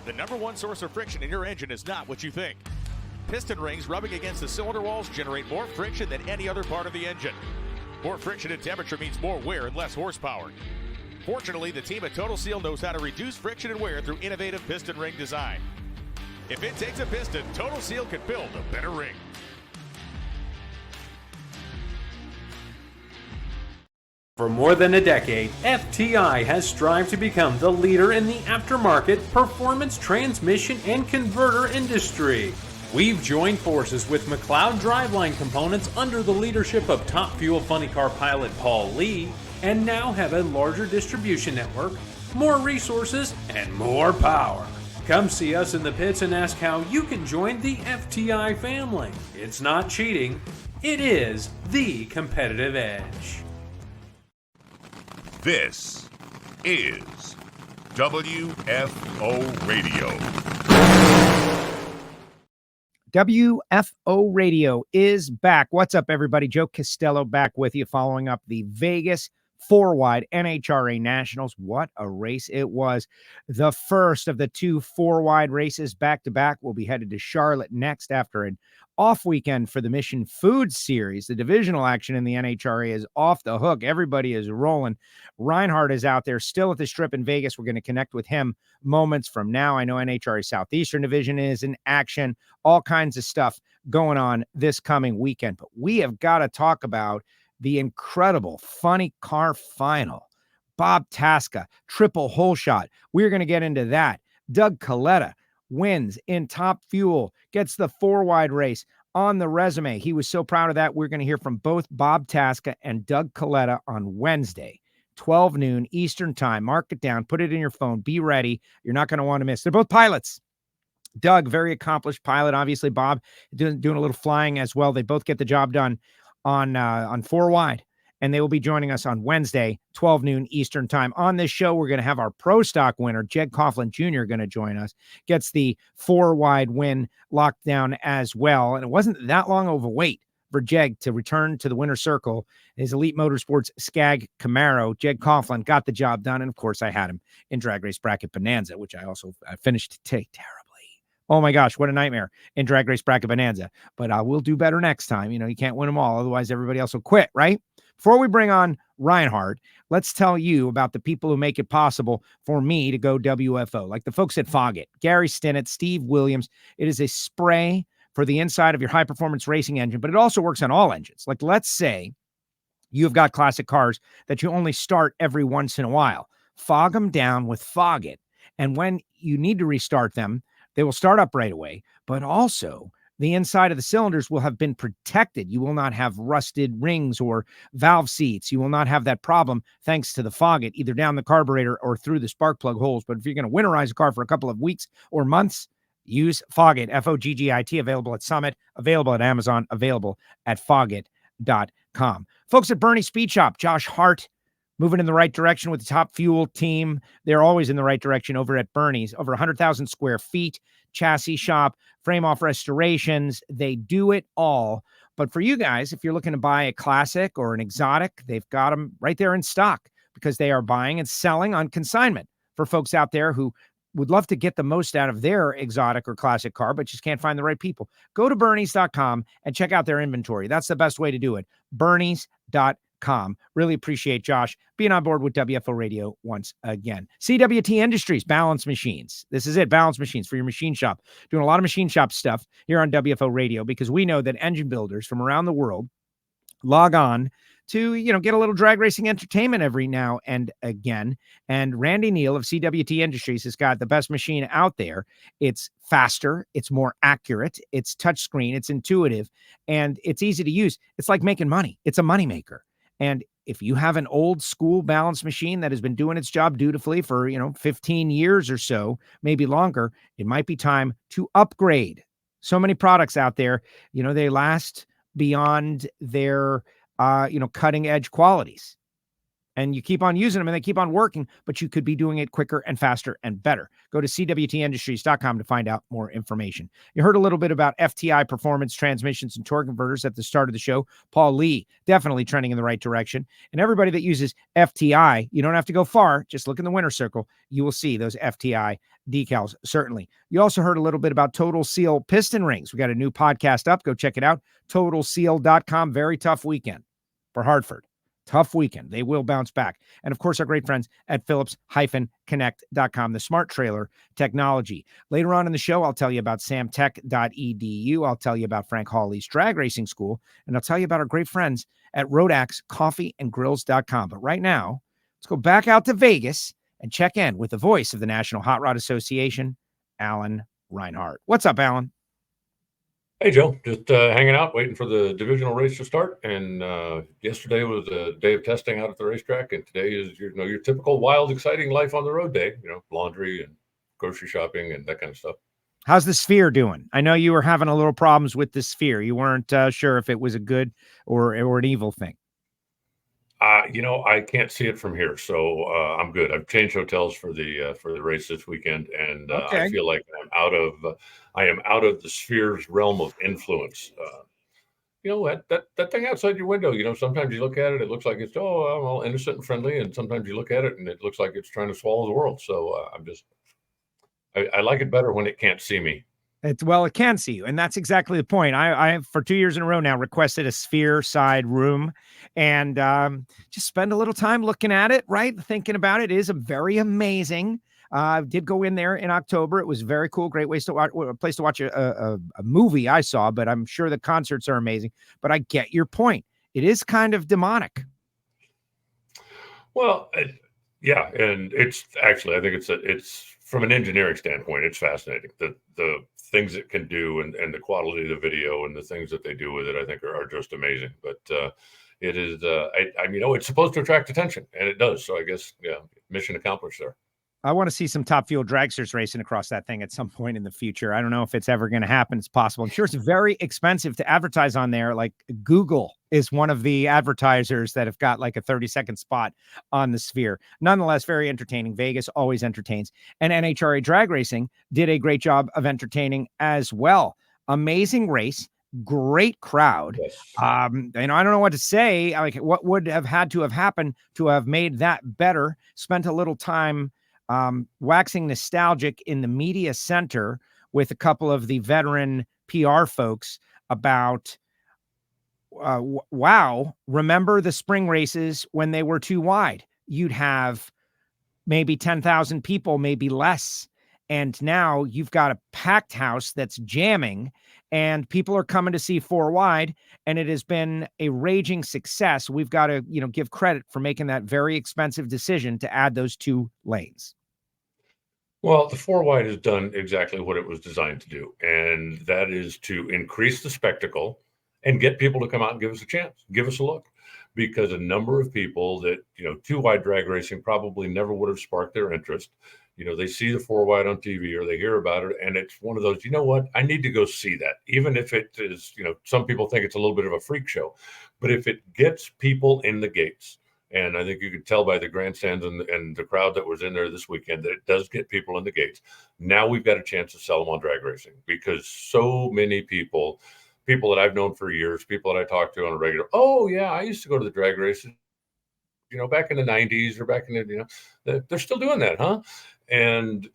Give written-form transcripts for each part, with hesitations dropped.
The number one source of friction in your engine is not what you think. Piston rings rubbing against the cylinder walls generate more friction than any other part of the engine. More friction and temperature means more wear and less horsepower. Fortunately, the team at Total Seal knows how to reduce friction and wear through innovative piston ring design. If it takes a piston, Total Seal can build a better ring. For more than a decade, FTI has strived to become the leader in the aftermarket performance transmission and converter industry. We've joined forces with McLeod Driveline Components under the leadership of Top Fuel Funny Car pilot Paul Lee, and now have a larger distribution network, more resources, and more power. Come see us in the pits and ask how you can join the FTI family. It's not cheating, it is the competitive edge. This is WFO Radio. WFO Radio is back. What's up, everybody? Joe Castello back with you, following up the Vegas 4-wide NHRA Nationals. What a race it was. The first of the two 4-wide races back-to-back. We'll be headed to Charlotte next after an off weekend for the Mission Food Series. The divisional action in the NHRA is off the hook. Everybody is rolling. Reinhart is out there still at the Strip in Vegas. We're going to connect with him moments from now. I know NHRA Southeastern Division is in action. All kinds of stuff going on this coming weekend. But we have got to talk about the incredible funny car final. Bob Tasca, triple hole shot. We're going to get into that. Doug Kalitta wins in Top Fuel, gets the 4-wide race on the resume. He was so proud of that. We're going to hear from both Bob Tasca and Doug Kalitta on Wednesday, 12 noon Eastern time. Mark it down, put it in your phone, be ready. You're not going to want to miss. They're both pilots. Doug, very accomplished pilot. Obviously, Bob doing a little flying as well. They both get the job done on 4-wide. And they will be joining us on Wednesday, 12 noon Eastern time. On this show, we're going to have our Pro Stock winner, Jeg Coughlin Jr., going to join us. Gets the 4-wide win locked down as well. And it wasn't that long of a wait for Jeg to return to the winner's circle. His Elite Motorsports Skag Camaro, Jeg Coughlin, got the job done. And, of course, I had him in Drag Race Bracket Bonanza, which I also finished terribly. Oh, my gosh, what a nightmare in Drag Race Bracket Bonanza. But we'll do better next time. You know, you can't win them all. Otherwise, everybody else will quit, right? Before we bring on Reinhart, let's tell you about the people who make it possible for me to go WFO, like the folks at Foggit, Gary Stinnett, Steve Williams. It is a spray for the inside of your high-performance racing engine, but it also works on all engines. Like, let's say you've got classic cars that you only start every once in a while. Fog them down with Foggit, and when you need to restart them, they will start up right away, but also the inside of the cylinders will have been protected. You will not have rusted rings or valve seats. You will not have that problem thanks to the Foggit, either down the carburetor or through the spark plug holes. But if you're going to winterize a car for a couple of weeks or months, use Foggit, F-O-G-G-I-T, available at Summit, available at Amazon, available at Foggit.com. Folks at Bernie Speed Shop, Josh Hart, moving in the right direction with the Top Fuel team. They're always in the right direction over at Bernie's. Over 100,000 square feet, chassis shop, frame-off restorations. They do it all. But for you guys, if you're looking to buy a classic or an exotic, they've got them right there in stock because they are buying and selling on consignment for folks out there who would love to get the most out of their exotic or classic car, but just can't find the right people. Go to Bernies.com and check out their inventory. That's the best way to do it. Bernies.com. Really appreciate Josh being on board with WFO Radio once again. CWT Industries, balance machines. This is it, balance machines for your machine shop. Doing a lot of machine shop stuff here on WFO Radio because we know that engine builders from around the world log on to, get a little drag racing entertainment every now and again. And Randy Neal of CWT Industries has got the best machine out there. It's faster, it's more accurate, it's touchscreen, it's intuitive, and it's easy to use. It's like making money. It's a moneymaker. And if you have an old school balance machine that has been doing its job dutifully for, 15 years or so, maybe longer, it might be time to upgrade. So many products out there, they last beyond their, cutting edge qualities. and you keep on using them and they keep on working, but you could be doing it quicker and faster and better. Go to cwtindustries.com to find out more information. You heard a little bit about FTI performance transmissions and torque converters at the start of the show. Paul Lee, definitely trending in the right direction. And everybody that uses FTI, you don't have to go far. Just look in the winner circle. You will see those FTI decals, certainly. You also heard a little bit about Total Seal piston rings. We got a new podcast up. Go check it out. TotalSeal.com. Very tough weekend for Hartford. Tough weekend. They will bounce back. And of course, our great friends at Phillips-Connect.com, the smart trailer technology. Later on in the show, I'll tell you about samtech.edu. I'll tell you about Frank Hawley's Drag Racing School. And I'll tell you about our great friends at Rodax coffeeandgrills.com. But right now, let's go back out to Vegas and check in with the voice of the National Hot Rod Association, Alan Reinhart. What's up, Alan? Hey, Joe, just hanging out, waiting for the divisional race to start. And yesterday was a day of testing out at the racetrack. And today is, your typical wild, exciting life on the road day, laundry and grocery shopping and that kind of stuff. How's the Sphere doing? I know you were having a little problems with the Sphere. You weren't sure if it was a good or an evil thing. I can't see it from here, so I'm good. I've changed hotels for the race this weekend, and okay. I feel like I am out of the Sphere's realm of influence. That thing outside your window. Sometimes you look at it, it looks like it's all innocent and friendly, and sometimes you look at it and it looks like it's trying to swallow the world. So I like it better when it can't see me. It can see you. And that's exactly the point. I have for 2 years in a row now requested a Sphere side room and just spend a little time looking at it, right? Thinking about it. It is a very amazing. I did go in there in October. It was very cool. Great place to watch a movie I saw, but I'm sure the concerts are amazing. But I get your point. It is kind of demonic. Well, yeah. And it's actually, I think it's from an engineering standpoint, it's fascinating. The things it can do and the quality of the video and the things that they do with it, I think are just amazing. But it is, it's supposed to attract attention, and it does. So I guess, mission accomplished there. I want to see some Top Fuel dragsters racing across that thing at some point in the future. I don't know if it's ever going to happen. It's possible. I'm sure it's very expensive to advertise on there. Like Google is one of the advertisers that have got like a 30-second spot on the Sphere. Nonetheless, very entertaining. Vegas always entertains. And NHRA Drag Racing did a great job of entertaining as well. Amazing race. Great crowd. Yes. I don't know what to say. Like, what would have had to have happened to have made that better? Spent a little time waxing nostalgic in the media center with a couple of the veteran PR folks about, wow, remember the spring races when they were too wide? You'd have maybe 10,000 people, maybe less. And now you've got a packed house that's jamming and people are coming to see 4 wide, and it has been a raging success. We've got to, give credit for making that very expensive decision to add those 2 lanes. Well, the 4 wide has done exactly what it was designed to do, and that is to increase the spectacle and get people to come out and give us a chance, give us a look, because a number of people that, 2 wide drag racing probably never would have sparked their interest. They see the 4 wide on TV or they hear about it, and it's one of those, I need to go see that, even if it is, some people think it's a little bit of a freak show, but if it gets people in the gates. And I think you could tell by the grandstands and the crowd that was in there this weekend that it does get people in the gates. Now we've got a chance to sell them on drag racing, because so many people that I've known for years, people that I talk to on a regular, oh yeah, I used to go to the drag races, back in the 90s or back in the, they're still doing that, huh? And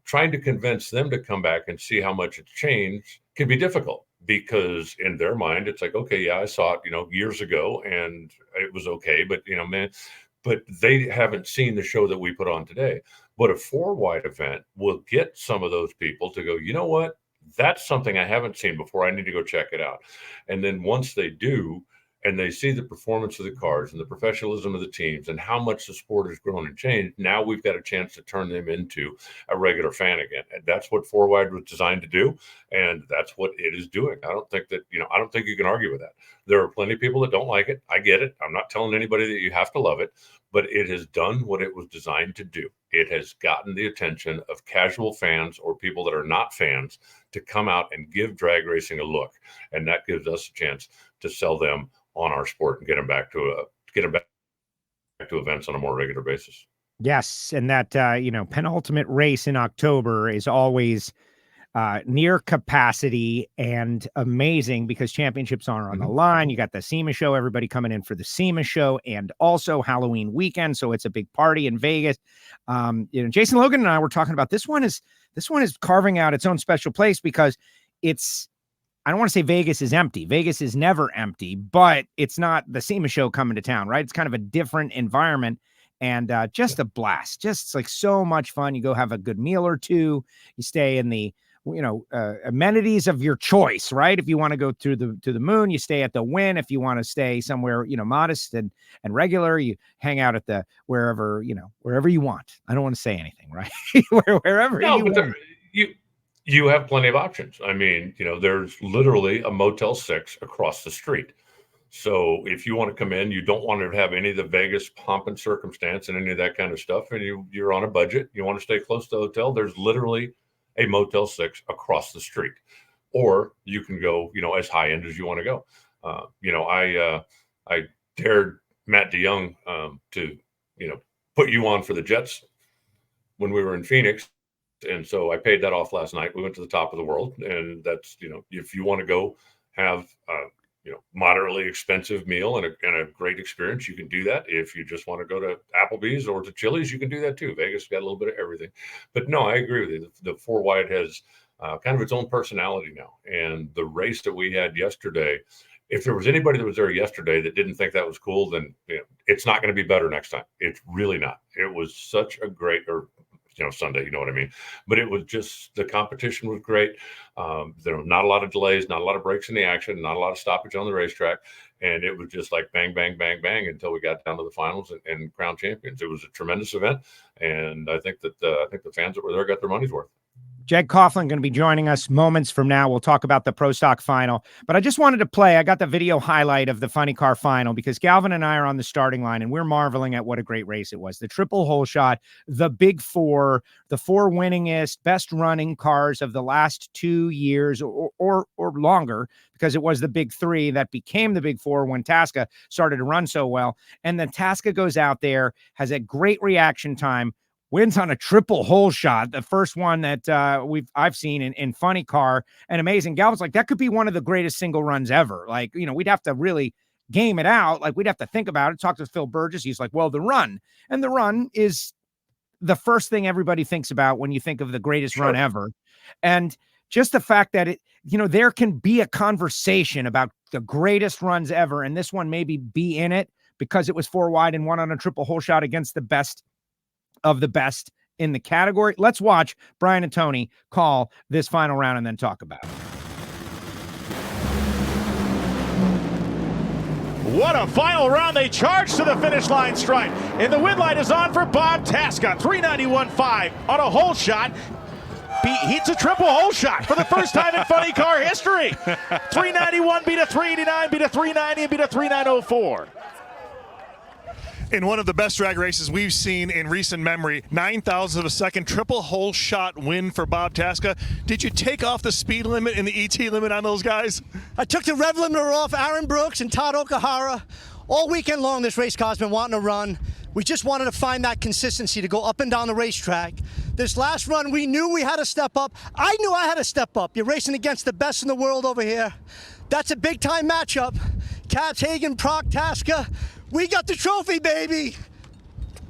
trying to convince them to come back and see how much it's changed can be difficult. Because in their mind, it's like, okay, yeah, I saw it, years ago and it was okay. But, but they haven't seen the show that we put on today. But a 4 wide event will get some of those people to go, you know what? That's something I haven't seen before. I need to go check it out. And then once they do, and they see the performance of the cars and the professionalism of the teams and how much the sport has grown and changed, now we've got a chance to turn them into a regular fan again. And that's what 4 wide was designed to do. And that's what it is doing. I don't think that, I don't think you can argue with that. There are plenty of people that don't like it. I get it. I'm not telling anybody that you have to love it, but it has done what it was designed to do. It has gotten the attention of casual fans or people that are not fans to come out and give drag racing a look. And that gives us a chance to sell them on our sport and get them back to back to events on a more regular basis. Yes, and that penultimate race in October is always near capacity and amazing because championships are on the line. You got the SEMA show, everybody coming in for the SEMA show, and also Halloween weekend. So it's a big party in Vegas. Jason Logan and I were talking about this one is carving out its own special place because I don't want to say Vegas is empty. Vegas is never empty, but it's not the SEMA show coming to town, right? It's kind of a different environment. And just a blast, just like so much fun. You go have a good meal or two. You stay in the amenities of your choice, right? If you want to go to the moon, you stay at the Wynn. If you want to stay somewhere, modest and regular, you hang out at the wherever you want. I don't want to say anything, right? wherever you want. You have plenty of options. I mean, there's literally a Motel 6 across the street. So if you want to come in, you don't want to have any of the Vegas pomp and circumstance and any of that kind of stuff, and you're on a budget, you want to stay close to the hotel, there's literally a Motel 6 across the street. Or you can go, as high end as you want to go. I dared Matt DeYoung to, put you on for the Jets when we were in Phoenix. And so I paid that off last night. We went to the top of the world, and that's, if you want to go have moderately expensive meal and a great experience, you can do that. If you just want to go to Applebee's or to Chili's, you can do that too. Vegas got a little bit of everything. But no, I agree with you. The four wide has kind of its own personality now. And the race that we had yesterday, if there was anybody that was there yesterday that didn't think that was cool, then it's not going to be better next time. It's really not. It was such a great, Sunday, you know what I mean? But it was just, the competition was great. There were not a lot of delays, not a lot of breaks in the action, not a lot of stoppage on the racetrack. And it was just like bang, bang, bang, bang until we got down to the finals and crowned champions. It was a tremendous event. And I think that the fans that were there got their money's worth. Jeg Coughlin going to be joining us moments from now. We'll talk about the Pro Stock final, but I just wanted to play. I got the video highlight of the funny car final because Galvin and I are on the starting line and we're marveling at what a great race it was. The triple hole shot, the big four, the four winningest, best running cars of the last 2 years or longer, because it was the big three that became the big four when Tasca started to run so well. And then Tasca goes out there, has a great reaction time, wins on a triple hole shot, the first one that I've seen in funny car, and amazing. Galvin's like, that could be one of the greatest single runs ever. Like, we'd have to really game it out. Like, we'd have to think about it. Talk to Phil Burgess. He's like, well, the run is the first thing everybody thinks about when you think of the greatest run ever. And just the fact that there can be a conversation about the greatest runs ever. And this one maybe be in it because it was four wide and one on a triple hole shot against the best of the best in the category. Let's watch Brian and Tony call this final round and then talk about it. What a final round. They charge to the finish line stripe. And the win light is on for Bob Tasca. 391.5 on a hole shot. Heats a triple hole shot for the first time in funny car history. 391 beat a 389, beat a 390, and beat a 3904. In one of the best drag races we've seen in recent memory, 9,000 of a second triple hole shot win for Bob Tasca. Did you take off the speed limit and the ET limit on those guys? I took the rev limiter off Aaron Brooks and Todd Okahara. All weekend long, this race car's been wanting to run. We just wanted to find that consistency to go up and down the racetrack. This last run, we knew we had to step up. I knew I had to step up. You're racing against the best in the world over here. That's a big-time matchup. Katz, Hagen, Prock, Tasca. We got the trophy, baby.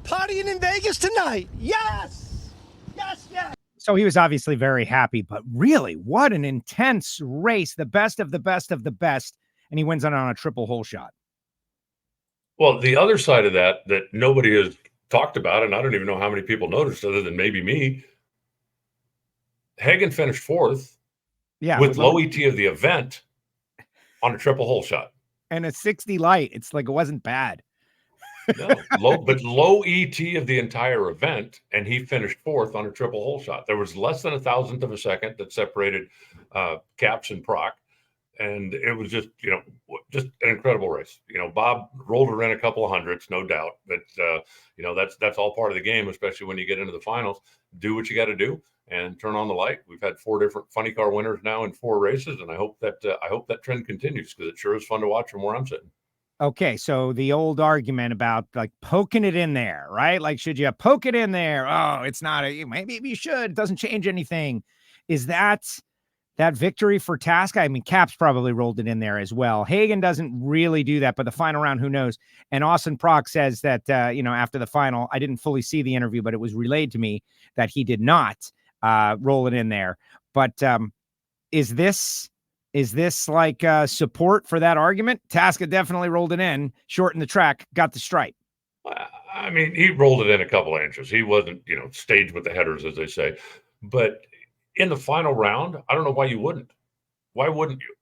Partying in Vegas tonight. Yes! Yes, yes! So he was obviously very happy, but really, what an intense race. The best of the best of the best. And he wins on a triple hole shot. Well, the other side of that nobody has talked about, and I don't even know how many people noticed other than maybe me, Hagen finished fourth with low ET of the event on a triple hole shot. And a 60 light. It's like, it wasn't bad. No, low ET of the entire event, and he finished fourth on a triple hole shot. There was less than 1,000th of a second that separated Caps and Prock, and it was just an incredible race. Bob rolled her in a couple of hundreds, no doubt, but that's all part of the game, especially when you get into the finals. Do what you got to do and turn on the light. We've had 4 different funny car winners now in 4 races, and I hope that trend continues because it sure is fun to watch from where I'm sitting. Okay, so the old argument about like poking it in there, right? Like, should you poke it in there? Oh, it's not maybe you should. It doesn't change anything. Is that victory for Tasca? I mean, Cap's probably rolled it in there as well. Hagan doesn't really do that, but the final round, who knows? And Austin Prock says that, after the final, I didn't fully see the interview, but it was relayed to me that he did not roll it in there. But is this like support for that argument? Tasca definitely rolled it in, shortened the track, got the stripe. I mean, he rolled it in a couple of inches. He wasn't, staged with the headers, as they say. But in the final round, I don't know why you wouldn't. Why wouldn't you?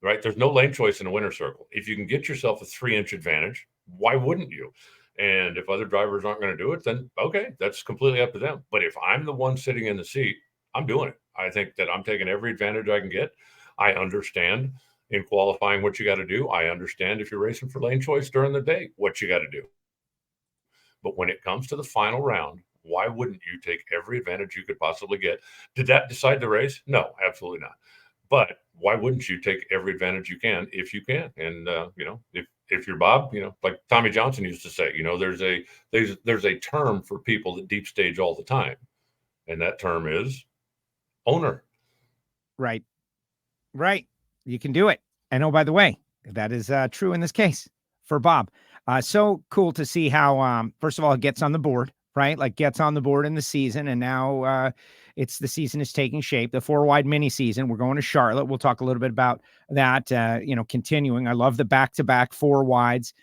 Right? There's no lane choice in a winner's circle. If you can get yourself a 3-inch advantage, why wouldn't you? And if other drivers aren't going to do it, then okay, that's completely up to them. But if I'm the one sitting in the seat, I'm doing it. I think that I'm taking every advantage I can get. I understand in qualifying what you got to do. I understand if you're racing for lane choice during the day, what you got to do. But when it comes to the final round, why wouldn't you take every advantage you could possibly get? Did that decide the race? No, absolutely not. But why wouldn't you take every advantage you can if you can? And if you're Bob, like Tommy Johnson used to say, there's a term for people that deep stage all the time, and that term is owner. Right. You can do it. And oh, by the way, that is true in this case for Bob. So cool to see how, first of all, it gets on the board, right? Like gets on the board in the season. And now the season is taking shape. The 4-wide mini season. We're going to Charlotte. We'll talk a little bit about that, continuing. I love the back-to-back 4-wides.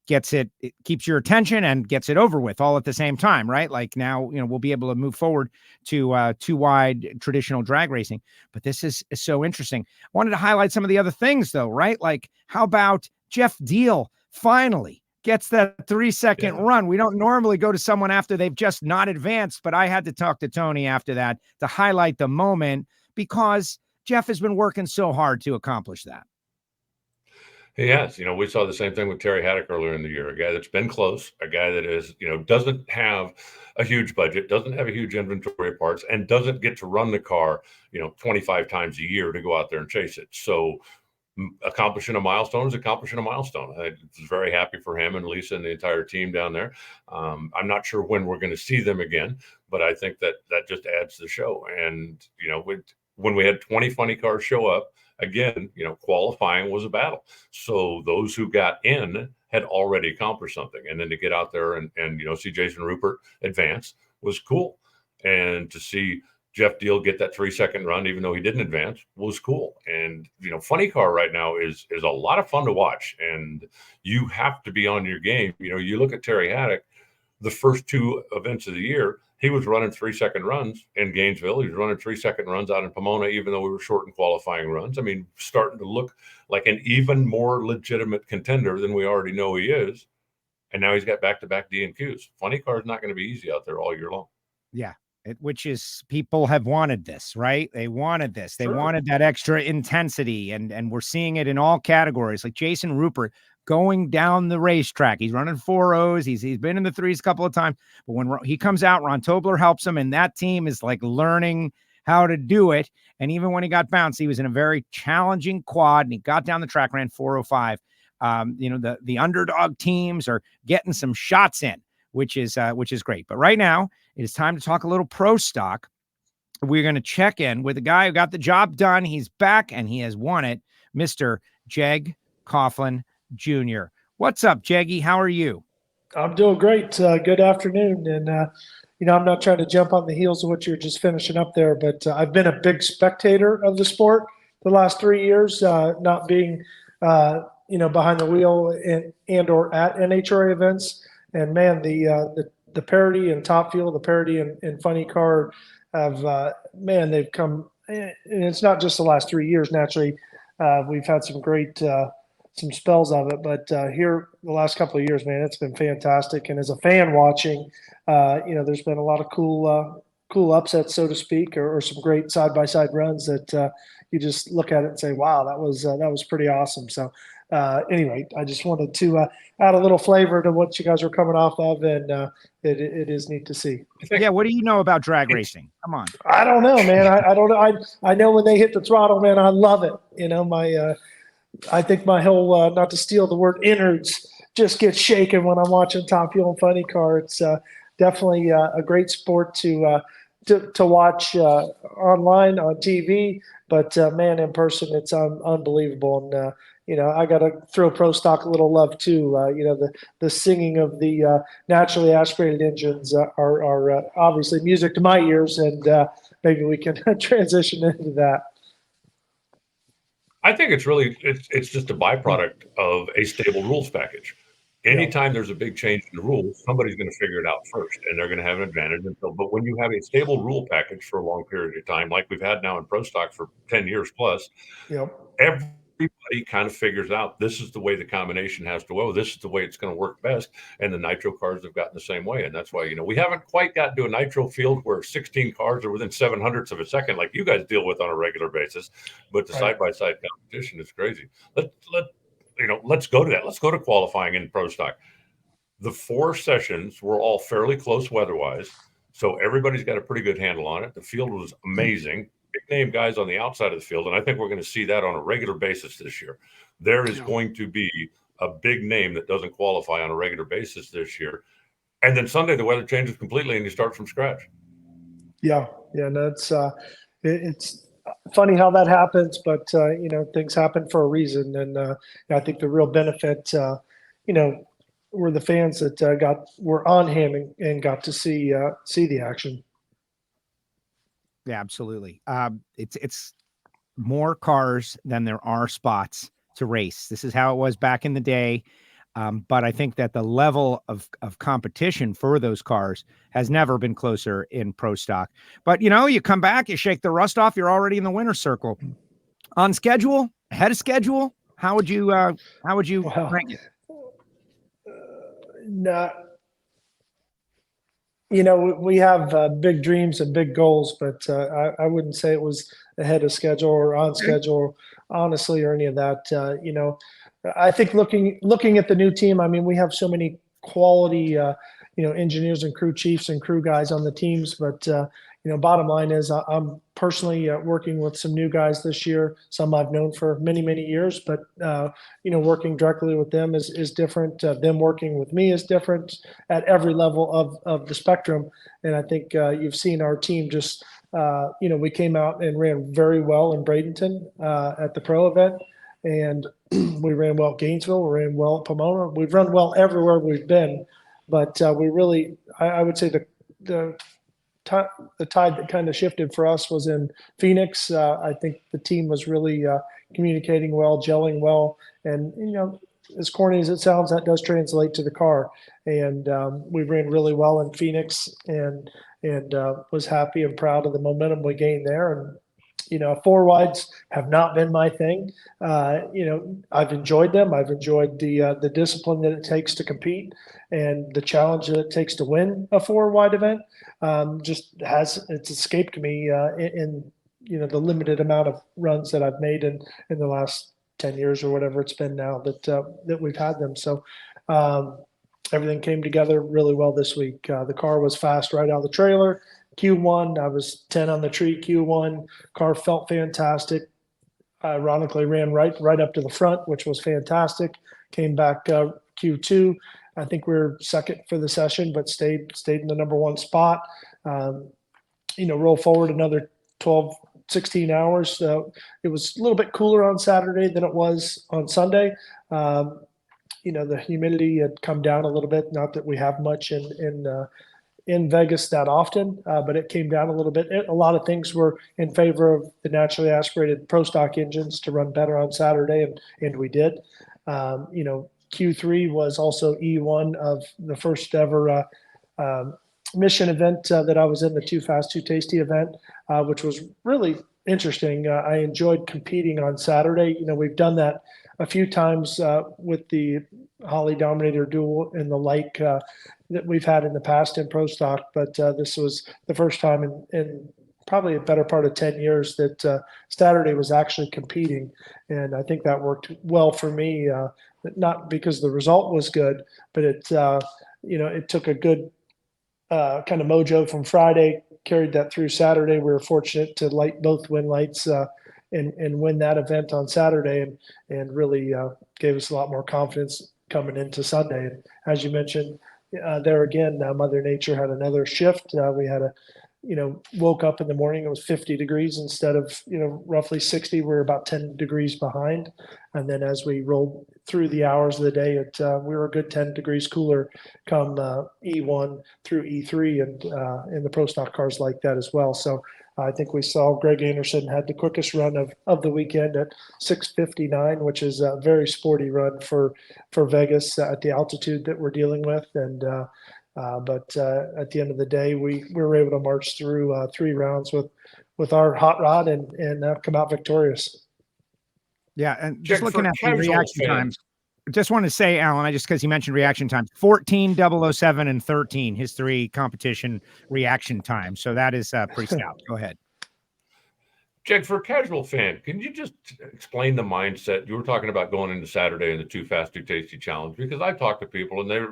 It keeps your attention and gets it over with all at the same time, right? Like now, we'll be able to move forward to 2-wide traditional drag racing. But this is so interesting. I wanted to highlight some of the other things though, right? Like how about Jeff Deal finally gets that 3-second run? We don't normally go to someone after they've just not advanced, but I had to talk to Tony after that to highlight the moment because Jeff has been working so hard to accomplish that. He has. We saw the same thing with Terry Haddock earlier in the year, a guy that's been close, a guy that is, doesn't have a huge budget, doesn't have a huge inventory of parts, and doesn't get to run the car, 25 times a year to go out there and chase it. So accomplishing a milestone is accomplishing a milestone. I was very happy for him and Lisa and the entire team down there. I'm not sure when we're going to see them again, but I think that just adds to the show. And, when we had 20 funny cars show up, again, qualifying was a battle. So those who got in had already accomplished something. And then to get out there and see Jason Rupert advance was cool. And to see Jeff Deal get that 3-second run, even though he didn't advance, was cool. And, funny car right now is a lot of fun to watch. And you have to be on your game. You look at Terry Haddock, the first 2 events of the year, he was running 3-second runs in Gainesville. He was running 3-second runs out in Pomona, even though we were short in qualifying runs. I mean, starting to look like an even more legitimate contender than we already know he is. And now he's got back-to-back D&Qs. Funny car is not going to be easy out there all year long. Yeah. Which is, people have wanted this, right? They wanted this. They wanted that extra intensity, and we're seeing it in all categories. Like Jason Rupert going down the racetrack. He's running 4.0s. He's been in the 3s a couple of times, but when he comes out, Ron Tobler helps him, and that team is like learning how to do it. And even when he got bounced, he was in a very challenging quad, and he got down the track, ran 4.05. The underdog teams are getting some shots in, which is great. But right now, it is time to talk a little pro stock. We're going to check in with the guy who got the job done. He's back, and he has won it, Mr. Jeg Coughlin Jr. What's up, Jeggy? How are you? I'm doing great. Good afternoon. And, I'm not trying to jump on the heels of what you're just finishing up there, but I've been a big spectator of the sport the last 3 years, not being, behind the wheel and or at NHRA events. And, man, the parity in Top Fuel, the parity in Funny Car have, they've come – and it's not just the last 3 years, naturally. We've had some great some spells of it, but here the last couple of years, man, it's been fantastic. And as a fan watching, there's been a lot of cool upsets, so to speak, or some great side-by-side runs that you just look at it and say, wow, that was pretty awesome. So anyway, I just wanted to add a little flavor to what you guys are coming off of, and it is neat to see. Yeah, what do you know about drag racing? Come on. I don't know, man. I don't know. I know when they hit the throttle, man, I love it. I think my whole, not to steal the word, innards just get shaken when I'm watching Top Fuel and Funny Car. It's definitely a great sport to watch online on TV, but man, in person, it's unbelievable. And I got to throw Pro Stock a little love too. The singing of the naturally aspirated engines are obviously music to my ears, and maybe we can transition into that. I think it's just a byproduct of a stable rules package. Anytime there's a big change in the rules, somebody's going to figure it out first, and they're going to have an advantage. But when you have a stable rule package for a long period of time, like we've had now in Pro Stock for 10 years plus, everybody kind of figures out this is the way the combination has to go. This is the way it's going to work best. And the nitro cars have gotten the same way. And that's why, we haven't quite got to a nitro field where 16 cars are within 700ths of a second like you guys deal with on a regular basis. But the side-by-side competition is crazy. Let's go to that. Let's go to qualifying in Pro Stock. The 4 sessions were all fairly close weather-wise, so everybody's got a pretty good handle on it. The field was amazing. Big-name guys on the outside of the field, and I think we're going to see that on a regular basis this year. There is going to be a big name that doesn't qualify on a regular basis this year. And then Sunday, the weather changes completely, and you start from scratch. Yeah, that's it's funny how that happens, but things happen for a reason, and I think the real benefit, were the fans that were on hand and got to see the action. Yeah, absolutely. It's more cars than there are spots to race. This is how it was back in the day. But I think that the level of competition for those cars has never been closer in Pro Stock. But, you come back, you shake the rust off, you're already in the winner's circle. On schedule, ahead of schedule, how would you rank it? We have big dreams and big goals, but I wouldn't say it was ahead of schedule or on schedule, honestly, or any of that. I think looking at the new team, I mean, we have so many quality, engineers and crew chiefs and crew guys on the teams. But, bottom line is I'm personally working with some new guys this year, some I've known for many, many years. But, working directly with them is different. Them working with me is different at every level of the spectrum. And I think you've seen our team just, we came out and ran very well in Bradenton at the pro event. And we ran well at Gainesville. We ran well at Pomona. We've run well everywhere we've been, but we really, I would say the tide that kind of shifted for us was in Phoenix. I think the team was really communicating well, gelling well, and as corny as it sounds, that does translate to the car. And we ran really well in Phoenix, and was happy and proud of the momentum we gained there. And 4 wides have not been my thing. I've enjoyed them. I've enjoyed the discipline that it takes to compete and the challenge that it takes to win a 4 wide event. It's escaped me in the limited amount of runs that I've made in the last 10 years or whatever it's been now that we've had them. So everything came together really well this week. The car was fast right out of the trailer. Q1, I was 10 on the tree. Q1, car felt fantastic. Ironically, ran right up to the front, which was fantastic. Came back Q2. I think we were second for the session, but stayed in the number 1 spot. Roll forward another 12, 16 hours. It was a little bit cooler on Saturday than it was on Sunday. The humidity had come down a little bit. Not that we have much in Vegas that often, but it came down a little bit. A lot of things were in favor of the naturally aspirated Pro Stock engines to run better on Saturday, and we did. Q3 was also E1 of the first ever mission event that I was in, the Too Fast, Too Tasty event, which was really interesting. I enjoyed competing on Saturday. We've done that a few times with the Holly Dominator Duel and the like that we've had in the past in Pro Stock, but this was the first time in probably a better part of 10 years that Saturday was actually competing. And I think that worked well for me, not because the result was good, but it took a good kind of mojo from Friday, carried that through Saturday. We were fortunate to light both win lights and win that event on Saturday, and really gave us a lot more confidence coming into Sunday. And as you mentioned, there again, Mother Nature had another shift. We had woke up in the morning, it was 50 degrees instead of, roughly 60. We were about 10 degrees behind. And then as we rolled through the hours of the day, we were a good 10 degrees cooler come E1 through E3, and in the pro stock cars like that as well. So I think we saw Greg Anderson had the quickest run of the weekend at 6:59, which is a very sporty run for Vegas at the altitude that we're dealing with. And but at the end of the day, we were able to march through 3 rounds with our hot rod and come out victorious. Yeah, and just looking at the casual reaction fans. times, just want to say, Alan, because you mentioned reaction times, 14, 007, and 13, his 3 competition reaction times. So that is pretty stout. Go ahead. Jag, for a casual fan, can you just explain the mindset? You were talking about going into Saturday in the Too Fast, Too Tasty challenge, because I talk to people and they're,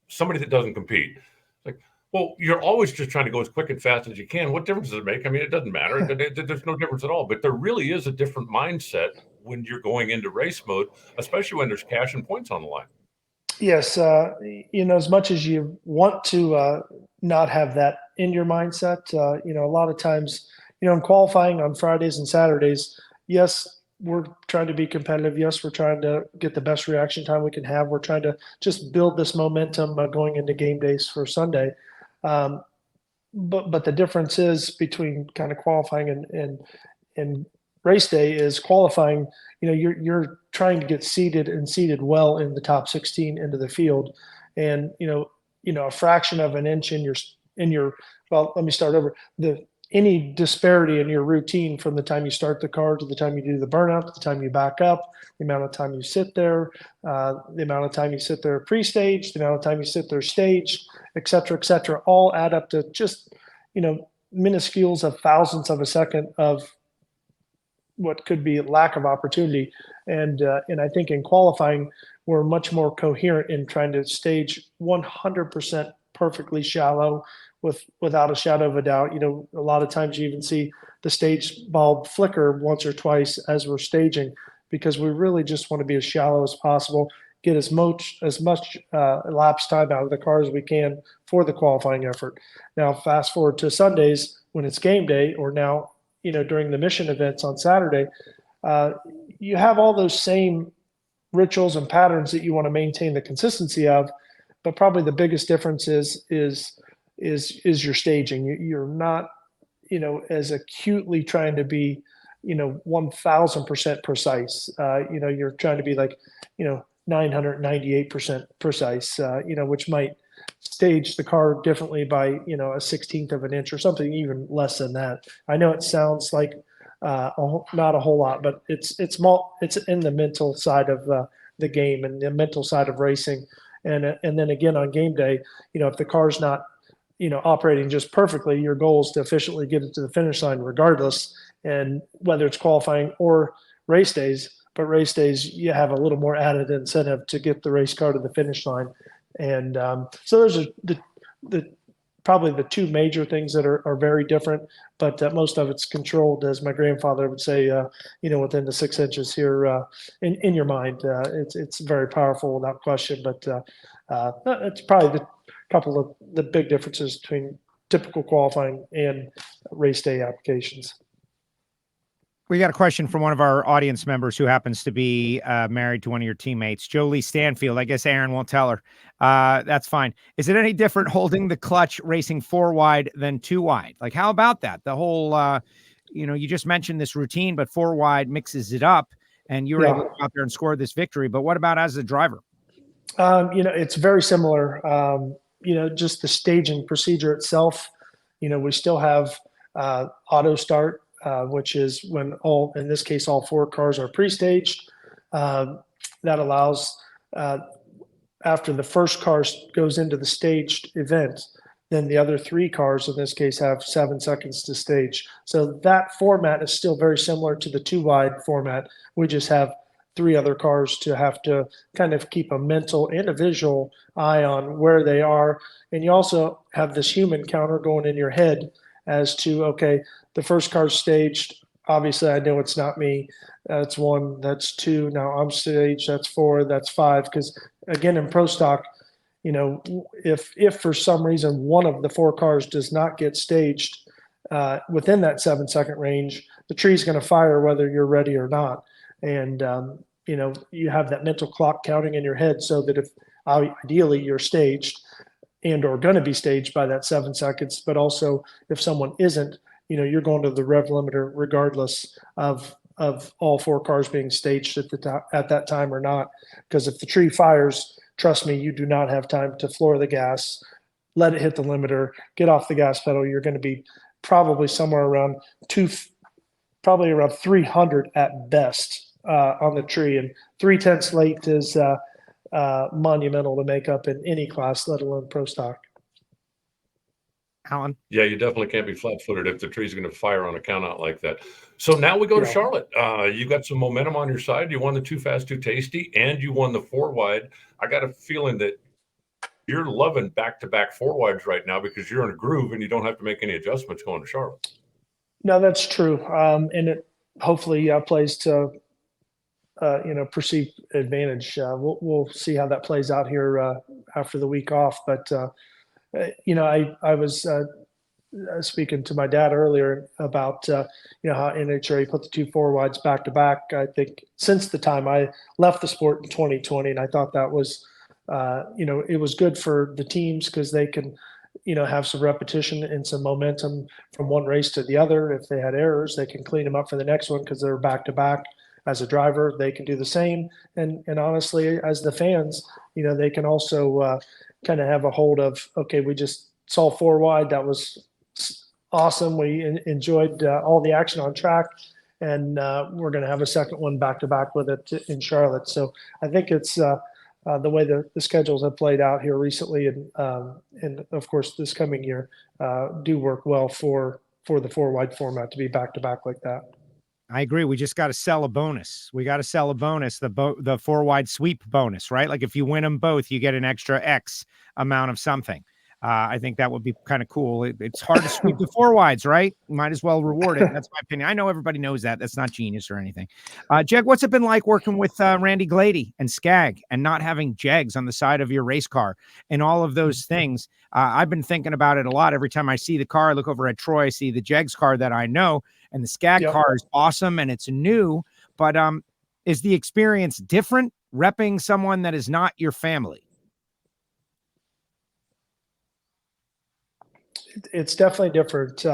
somebody that doesn't compete. Like, well, you're always just trying to go as quick and fast as you can. What difference does it make? I mean, it doesn't matter. There's no difference at all. But there really is a different mindset when you're going into race mode, especially when there's cash and points on the line. Yes. As much as you want to not have that in your mindset, a lot of times, in qualifying on Fridays and Saturdays, yes, we're trying to be competitive. Yes, we're trying to get the best reaction time we can have. We're trying to just build this momentum going into game days for Sunday. But the difference is between kind of qualifying and race day is qualifying. You're trying to get seated well in the top 16 into the field, and a fraction of an inch in your. Well, let me start over. Any disparity in your routine from the time you start the car to the time you do the burnout, to the time you back up, the amount of time you sit there, the amount of time you sit there pre-stage, the amount of time you sit there staged, et cetera, all add up to just, minuscules of thousandths of a second of what could be lack of opportunity. And I think in qualifying, we're much more coherent in trying to stage 100% perfectly shallow, without a shadow of a doubt. A lot of times you even see the stage bulb flicker once or twice as we're staging, because we really just want to be as shallow as possible, get as much elapsed time out of the car as we can for the qualifying effort. Now, fast forward to Sundays when it's game day, or now, during the mission events on Saturday, you have all those same rituals and patterns that you want to maintain the consistency of, but probably the biggest difference is your staging. You're not, as acutely trying to be, 1000% precise. You're trying to be like, 998% precise, which might stage the car differently by, a 16th of an inch or something even less than that. I know it sounds like not a whole lot, but it's in the mental side of the game and the mental side of racing. And then again, on game day, if the car's not, operating just perfectly, your goal is to efficiently get it to the finish line regardless, and whether it's qualifying or race days. But race days, you have a little more added incentive to get the race car to the finish line. And so those are probably the 2 major things that are very different, but most of it's controlled, as my grandfather would say, within the 6 inches here in your mind. It's very powerful without question, but it's probably the couple of the big differences between typical qualifying and race day applications. We got a question from one of our audience members who happens to be married to one of your teammates, Jolie Stanfield. I guess Aaron won't tell her. That's fine. Is it any different holding the clutch racing 4 wide than 2 wide? Like, how about that? The whole, you just mentioned this routine, but 4 wide mixes it up, and you were able to go out there and score this victory. But what about as a driver? It's very similar. Just the staging procedure itself. We still have auto start, which is when in this case, all 4 cars are pre-staged. That allows, after the first car goes into the staged event, then the other 3 cars in this case have 7 seconds to stage. So that format is still very similar to the 2 wide format. We just have 3 other cars to have to kind of keep a mental and a visual eye on where they are. And you also have this human counter going in your head as to, okay, the first car's staged, obviously I know it's not me. That's one, that's two. Now I'm staged. That's four, that's five. Because again, in pro stock, if for some reason one of the four cars does not get staged within that 7-second range, the tree's going to fire whether you're ready or not. And, you have that mental clock counting in your head so that if ideally you're staged and or going to be staged by that 7 seconds, but also if someone isn't, you're going to the rev limiter regardless of all four cars being staged at that time or not. Because if the tree fires, trust me, you do not have time to floor the gas, let it hit the limiter, get off the gas pedal. You're going to be probably somewhere around 300 at best on the tree. And 3/10 late is monumental to make up in any class, let alone pro stock. Alan? Yeah, you definitely can't be flat-footed if the tree's going to fire on a count out like that. So now we go to Charlotte. You got some momentum on your side. You won the Too Fast, Too Tasty, and you won the 4-wide. I got a feeling that you're loving back-to-back 4-wides right now because you're in a groove and you don't have to make any adjustments going to Charlotte. No, that's true. And it hopefully plays to, perceived advantage. We'll see how that plays out here after the week off. But, I was speaking to my dad earlier about, how NHRA put the 2 4-wides back to back. I think since the time I left the sport in 2020, and I thought that was, it was good for the teams because they can, have some repetition and some momentum from one race to the other. If they had errors, they can clean them up for the next one because they're back to back. As a driver, they can do the same. And honestly, as the fans, they can also kind of have a hold of, okay, we just saw 4-wide. That was awesome. We enjoyed all the action on track, and we're going to have a second one back to back with it in Charlotte. So I think it's the way the schedules have played out here recently, and of course this coming year do work well for the 4-wide format to be back to back like that. I agree. We just got to sell a bonus. We got to sell a bonus, the 4-wide sweep bonus, right? Like if you win them both, you get an extra X amount of something. I think that would be kind of cool. It's hard to sweep the 4-wides, right? You might as well reward it. That's my opinion. I know everybody knows that. That's not genius or anything. Jeg, what's it been like working with Randy Glady and Skag and not having Jegs on the side of your race car and all of those things? I've been thinking about it a lot. Every time I see the car, I look over at Troy, I see the Jegs car that I know, and the Skag car is awesome and it's new. But is the experience different repping someone that is not your family? It's definitely different.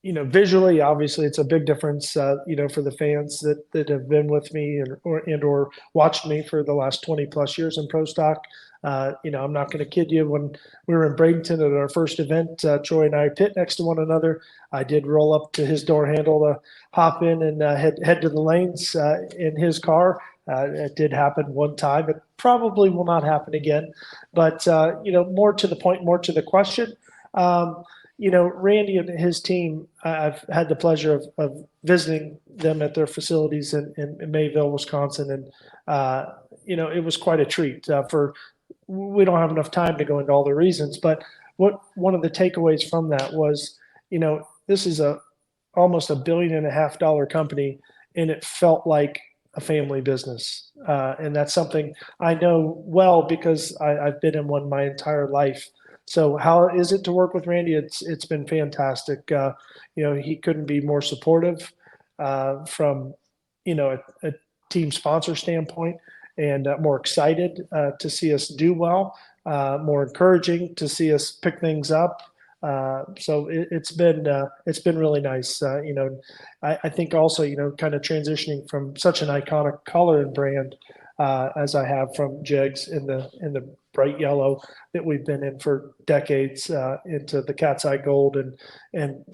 Visually, obviously it's a big difference, for the fans that have been with me or watched me for the last 20 plus years in pro stock. I'm not going to kid you. When we were in Bradenton at our first event, Troy and I pit next to one another. I did roll up to his door handle to hop in and head to the lanes in his car. It did happen one time. It probably will not happen again. But, more to the point, more to the question, Randy and his team, I've had the pleasure of visiting them at their facilities in Mayville, Wisconsin. And, it was quite a treat. We don't have enough time to go into all the reasons. But one of the takeaways from that was, this is almost $1.5 billion company, and it felt like a family business. And that's something I know well because I've been in one my entire life. So how is it to work with Randy? It's been fantastic. He couldn't be more supportive from, a team sponsor standpoint, and more excited to see us do well, more encouraging to see us pick things up. So it's been really nice. I think also, kind of transitioning from such an iconic color and brand as I have from Jegs in the bright yellow that we've been in for decades into the cat's eye gold, and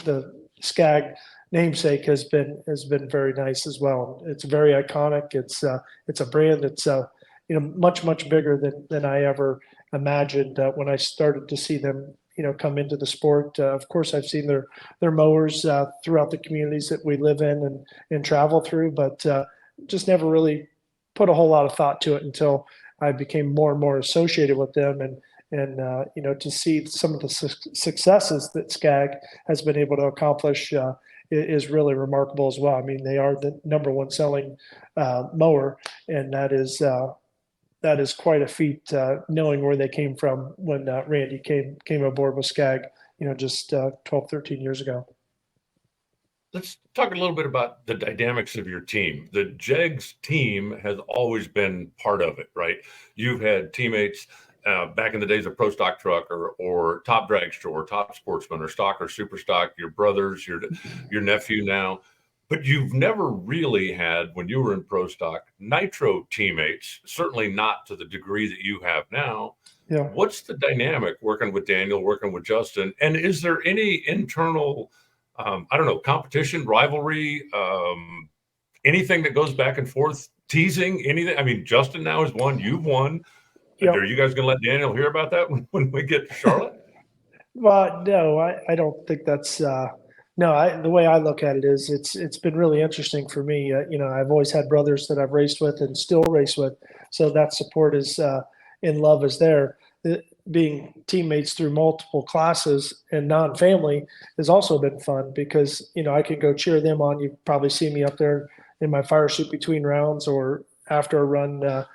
the Skag namesake has been very nice as well. It's very iconic. It's a brand that's much bigger than I ever imagined when I started to see them come into the sport. Of course, I've seen their mowers throughout the communities that we live in and travel through, but just never really put a whole lot of thought to it until I became more and more associated with them to see some of the successes that Skag has been able to accomplish is really remarkable as well. I mean, they are the number one selling mower, and that is quite a feat, knowing where they came from when Randy came aboard with Skag, just 12, 13 years ago. Let's talk a little bit about the dynamics of your team. The JEGS team has always been part of it, right? You've had teammates back in the days of Pro Stock Truck or Top Dragster or Top Sportsman or Stock or Super Stock, your brothers, your nephew now. But you've never really had, when you were in Pro Stock, Nitro teammates, certainly not to the degree that you have now. Yeah. What's the dynamic working with Daniel, working with Justin? And is there any internal competition, rivalry, anything that goes back and forth, teasing, anything? I mean, Justin now has won, you've won. Yep. Are you guys going to let Daniel hear about that when we get to Charlotte? Well, no, I don't think that's the way I look at it is it's been really interesting for me. I've always had brothers that I've raced with and still race with. So that support is and love is there. Being teammates through multiple classes and non-family has also been fun because, I can go cheer them on. You probably see me up there in my fire suit between rounds or after a run,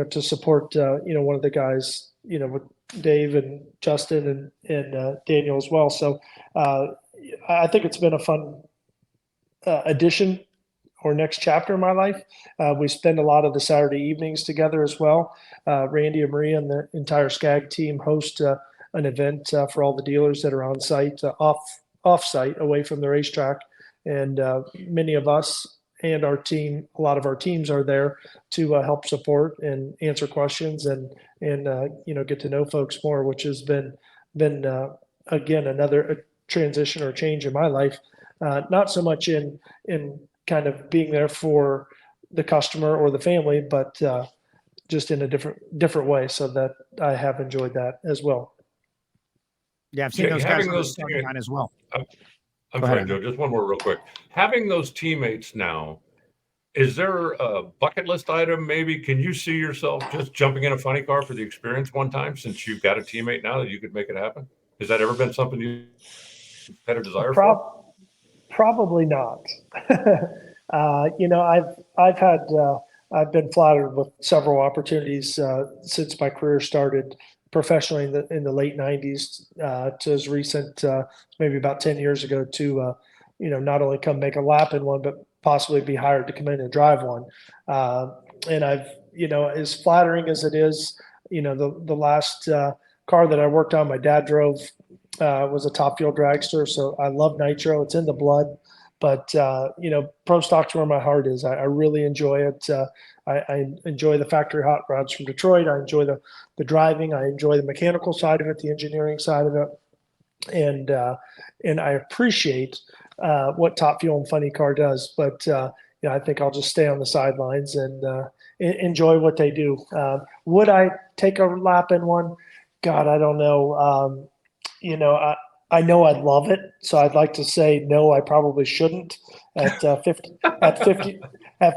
to support, one of the guys, with Dave and Justin and Daniel as well. So I think it's been a fun addition or next chapter in my life. We spend a lot of the Saturday evenings together as well. Randy and Maria and the entire Skag team host an event for all the dealers that are on site, off site, away from the racetrack. And many of us and our team, a lot of our teams are there to help support and answer questions and get to know folks more, which has been again another transition or change in my life. Not so much in kind of being there for the customer or the family, but just in a different way. So that I have enjoyed that as well. Yeah, I've seen those guys on as well. I'm sorry, Joe, just one more real quick. Having those teammates now, is there a bucket list item maybe? Can you see yourself just jumping in a funny car for the experience one time since you've got a teammate now that you could make it happen? Has that ever been something you had a desire for? Probably not. I've been flattered with several opportunities since my career started professionally in the late 90s to as recent, maybe about 10 years ago to, not only come make a lap in one, but possibly be hired to come in and drive one. And I've, as flattering as it is, the last car that I worked on, my dad drove was a Top Fuel dragster. So I love nitro. It's in the blood. But, Pro Stock's where my heart is. I really enjoy it. I enjoy the factory hot rods from Detroit. I enjoy the driving. I enjoy the mechanical side of it, the engineering side of it. And I appreciate what Top Fuel and Funny Car does. But, I think I'll just stay on the sidelines and enjoy what they do. Would I take a lap in one? God, I don't know. I know I'd love it, so I'd like to say no. I probably shouldn't. At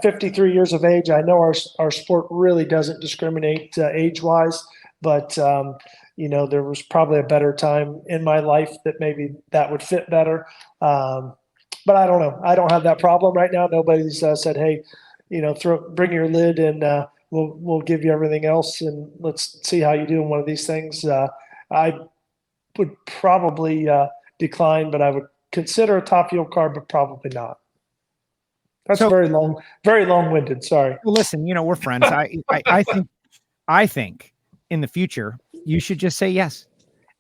53 years of age, I know our sport really doesn't discriminate age-wise, but there was probably a better time in my life that maybe that would fit better. But I don't know. I don't have that problem right now. Nobody's said, "Hey, bring your lid and we'll give you everything else, and let's see how you do in one of these things." I would probably decline, but I would consider a Top Fuel car, but probably not. That's very long-winded. Sorry. Well, listen, we're friends. I think in the future you should just say yes,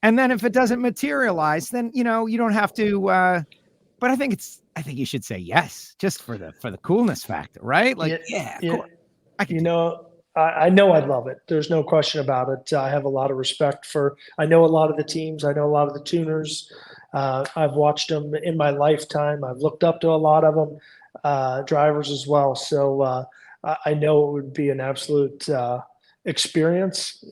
and then if it doesn't materialize, then you don't have to. But I think you should say yes, just for the coolness factor, right? Like, I know I'd love it. There's no question about it. I have a lot of respect I know a lot of the teams. I know a lot of the tuners. I've watched them in my lifetime. I've looked up to a lot of them, drivers as well. So I know it would be an absolute experience,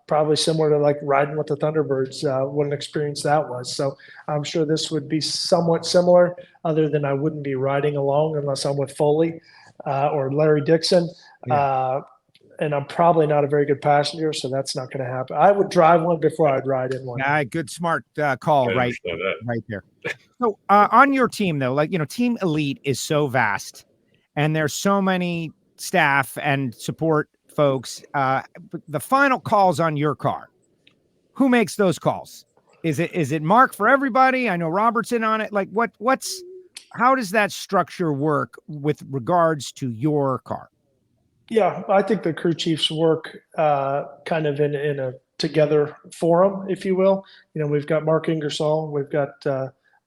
probably similar to like riding with the Thunderbirds, what an experience that was. So I'm sure this would be somewhat similar, other than I wouldn't be riding along unless I'm with Foley or Larry Dixon. Yeah. and I'm probably not a very good passenger, so that's not going to happen. I would drive one before I'd ride in one. Yeah, good, smart call, I right there. So on your team, though, like, Team Elite is so vast, and there's so many staff and support folks. But the final calls on your car, who makes those calls? Is it Mark for everybody? I know Robert's in on it. Like, how does that structure work with regards to your car? Yeah, I think the crew chiefs work kind of in a together forum, if you will. We've got Mark Ingersoll, we've got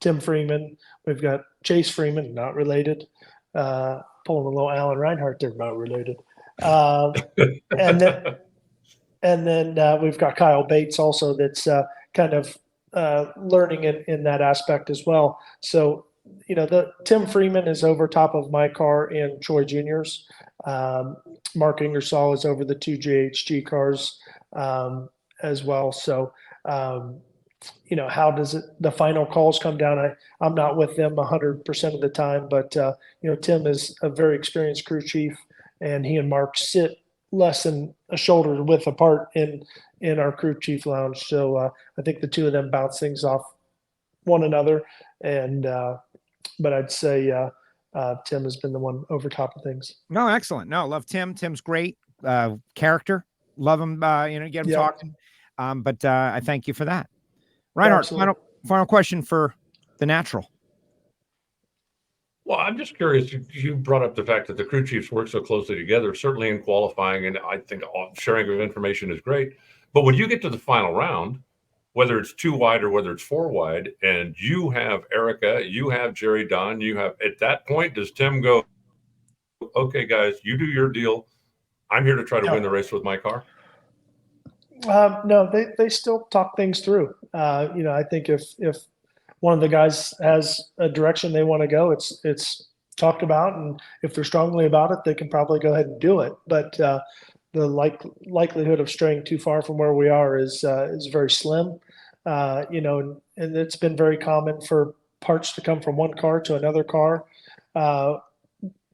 Tim Freeman, we've got Chase Freeman, not related. Pulling a little Alan Reinhart there, not related. And then we've got Kyle Bates also that's kind of learning in that aspect as well. So, the Tim Freeman is over top of my car and Troy Jr.'s. Mark Ingersoll is over the 2 JHG cars as well. So, how does the final calls come down? I'm not with them 100% of the time, but, Tim is a very experienced crew chief, and he and Mark sit less than a shoulder width apart in our crew chief lounge. So I think the two of them bounce things off one another. And but I'd say Tim has been the one over top of things. No, excellent. No, love Tim. Tim's great character. Love him. Get him talking. But I thank you for that. Reinhart, final question for the natural. Well, I'm just curious. You brought up the fact that the crew chiefs work so closely together, certainly in qualifying, and I think sharing of information is great. But when you get to the final round, whether it's 2 wide or whether it's 4 wide, and you have Erica, you have Jerry Don, at that point, does Tim go, okay, guys, you do your deal. I'm here to try to win the race with my car? No, they still talk things through. I think if one of the guys has a direction they want to go, it's talked about, and if they're strongly about it, they can probably go ahead and do it. But the likelihood of straying too far from where we are is very slim. And it's been very common for parts to come from one car to another car,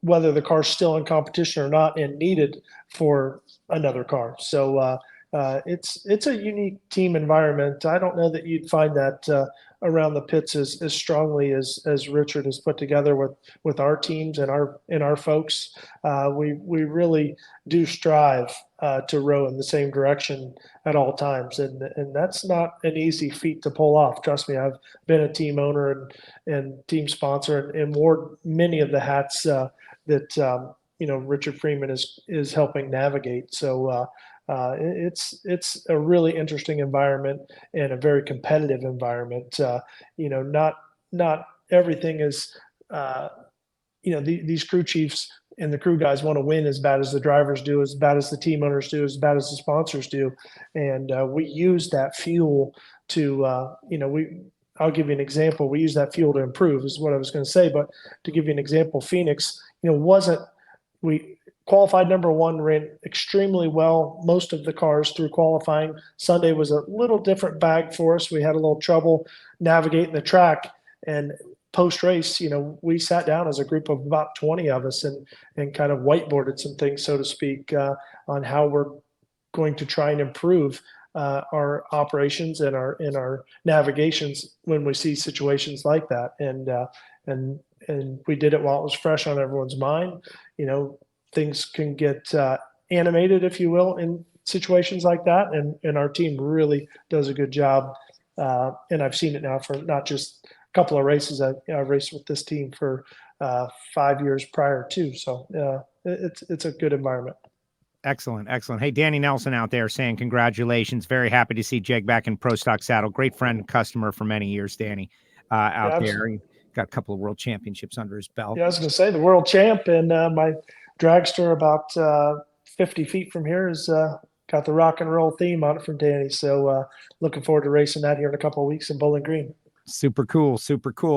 whether the car's still in competition or not and needed for another car. So it's a unique team environment. I don't know that you'd find that around the pits as strongly as Richard has put together with our teams and our folks. We really do strive to row in the same direction at all times, and that's not an easy feat to pull off. Trust me, I've been a team owner and team sponsor and wore many of the hats that Richard Freeman is helping navigate. So it's a really interesting environment and a very competitive environment. Not everything is, these crew chiefs and the crew guys want to win as bad as the drivers do, as bad as the team owners do, as bad as the sponsors do. And we use that fuel to, I'll give you an example. We use that fuel to improve is what I was going to say. But to give you an example, Phoenix, we qualified number 1, ran extremely well most of the cars through qualifying. Sunday was a little different bag for us. We had a little trouble navigating the track, and post-race, we sat down as a group of about 20 of us and kind of whiteboarded some things, so to speak, on how we're going to try and improve our operations and our navigations when we see situations like that. And we did it while it was fresh on everyone's mind. Things can get animated, if you will, in situations like that. And our team really does a good job. And I've seen it now for not just a couple of races. I've raced with this team for 5 years prior too. So it's a good environment. Excellent. Hey, Danny Nelson out there saying congratulations. Very happy to see Jeg back in Pro Stock Saddle. Great friend and customer for many years, Danny, out there. He got a couple of world championships under his belt. Yeah, I was going to say the world champ, and my dragster about 50 feet from here has got the rock and roll theme on it from Danny. So looking forward to racing that here in a couple of weeks in Bowling Green. Super cool.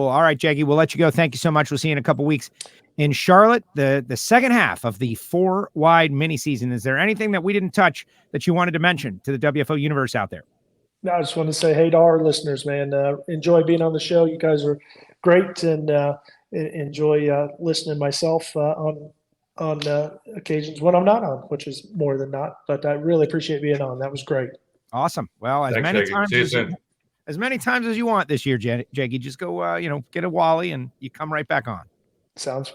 All right, Jeggy, we'll let you go. Thank you so much. We'll see you in a couple of weeks in Charlotte, the second half of the 4 wide mini season. Is there anything that we didn't touch that you wanted to mention to the WFO universe out there? No, I just want to say hey to our listeners, man. Enjoy being on the show. You guys are great, and enjoy listening myself on on occasions when I'm not on, which is more than not. But I really appreciate being on. That was great. Awesome. Well, as Thanks, many Jake. times See you as soon. as many times as you want this year, Jake. You just go, get a Wally and you come right back on. Sounds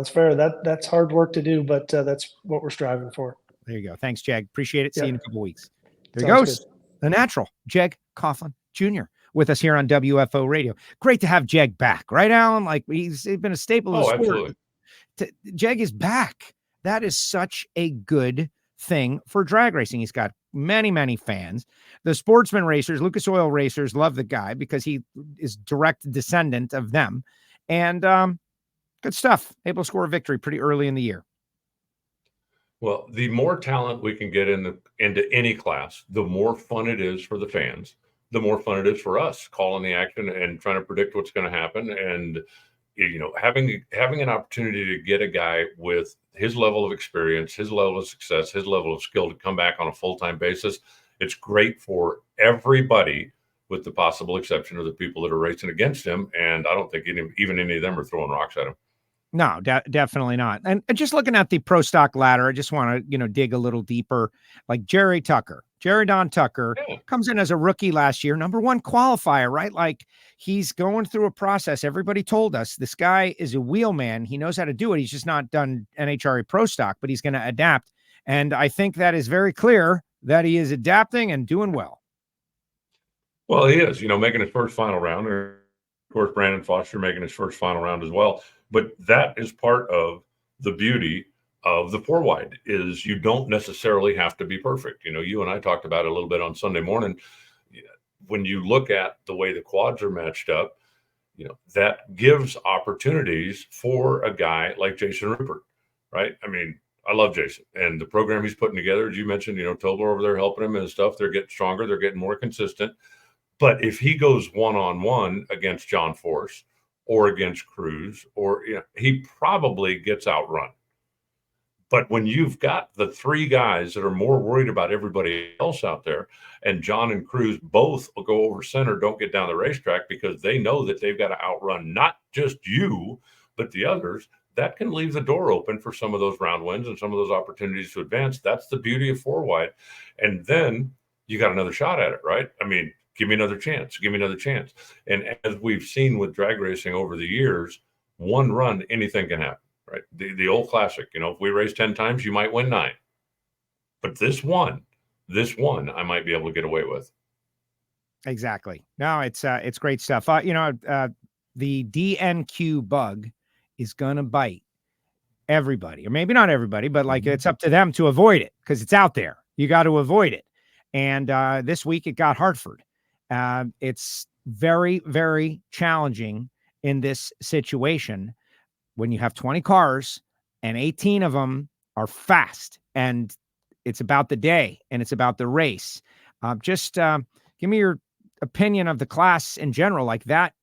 fair. That's hard work to do, but that's what we're striving for. There you go. Thanks, Jag. Appreciate it. See Yep. you in a couple weeks. There he Sounds goes. The natural, Jeg Coughlin Jr. with us here on WFO Radio. Great to have Jeg back, right, Alan? Like he's been a staple of the sport. Absolutely. Jeg is back. That is such a good thing for drag racing. He's got many, many fans. The sportsman racers, Lucas Oil racers, love the guy because he is direct descendant of them. And good stuff. Able to score a victory pretty early in the year. Well, the more talent we can get into any class, the more fun it is for the fans, the more fun it is for us calling the action and trying to predict what's going to happen. And, having an opportunity to get a guy with his level of experience, his level of success, his level of skill to come back on a full-time basis, it's great for everybody with the possible exception of the people that are racing against him. And I don't think even any of them are throwing rocks at him. No, definitely not. And just looking at the pro stock ladder, I just want to, dig a little deeper. Like Jerry Don Tucker comes in as a rookie last year, number one qualifier, right? Like he's going through a process. Everybody told us this guy is a wheelman. He knows how to do it. He's just not done NHRA pro stock, but he's going to adapt. And I think that is very clear that he is adapting and doing well. Well, he is, making his first final round. Of course, Brandon Foster making his first final round as well. But that is part of the beauty of the 4-wide is you don't necessarily have to be perfect. You and I talked about it a little bit on Sunday morning. When you look at the way the quads are matched up, that gives opportunities for a guy like Jason Rupert, right? I mean, I love Jason and the program he's putting together. As you mentioned, Tobler over there helping him and stuff. They're getting stronger. They're getting more consistent. But if he goes one-on-one against John Force or against Cruz, or he probably gets outrun. But when you've got the three guys that are more worried about everybody else out there, and John and Cruz both will go over center, don't get down the racetrack because they know that they've got to outrun not just you, but the others, that can leave the door open for some of those round wins and some of those opportunities to advance. That's the beauty of 4-wide. And then you got another shot at it, right? I mean, give me another chance. Give me another chance. And as we've seen with drag racing over the years, one run, anything can happen, right? The old classic, if we race 10 times, you might win 9. But this one, I might be able to get away with. Exactly. No, it's great stuff. The DNQ bug is going to bite everybody, or maybe not everybody, but like it's up to them to avoid it because it's out there. You got to avoid it. And this week it got Hartford. It's very, very challenging in this situation when you have 20 cars and 18 of them are fast and it's about the day and it's about the race. Just give me your opinion of the class in general like that.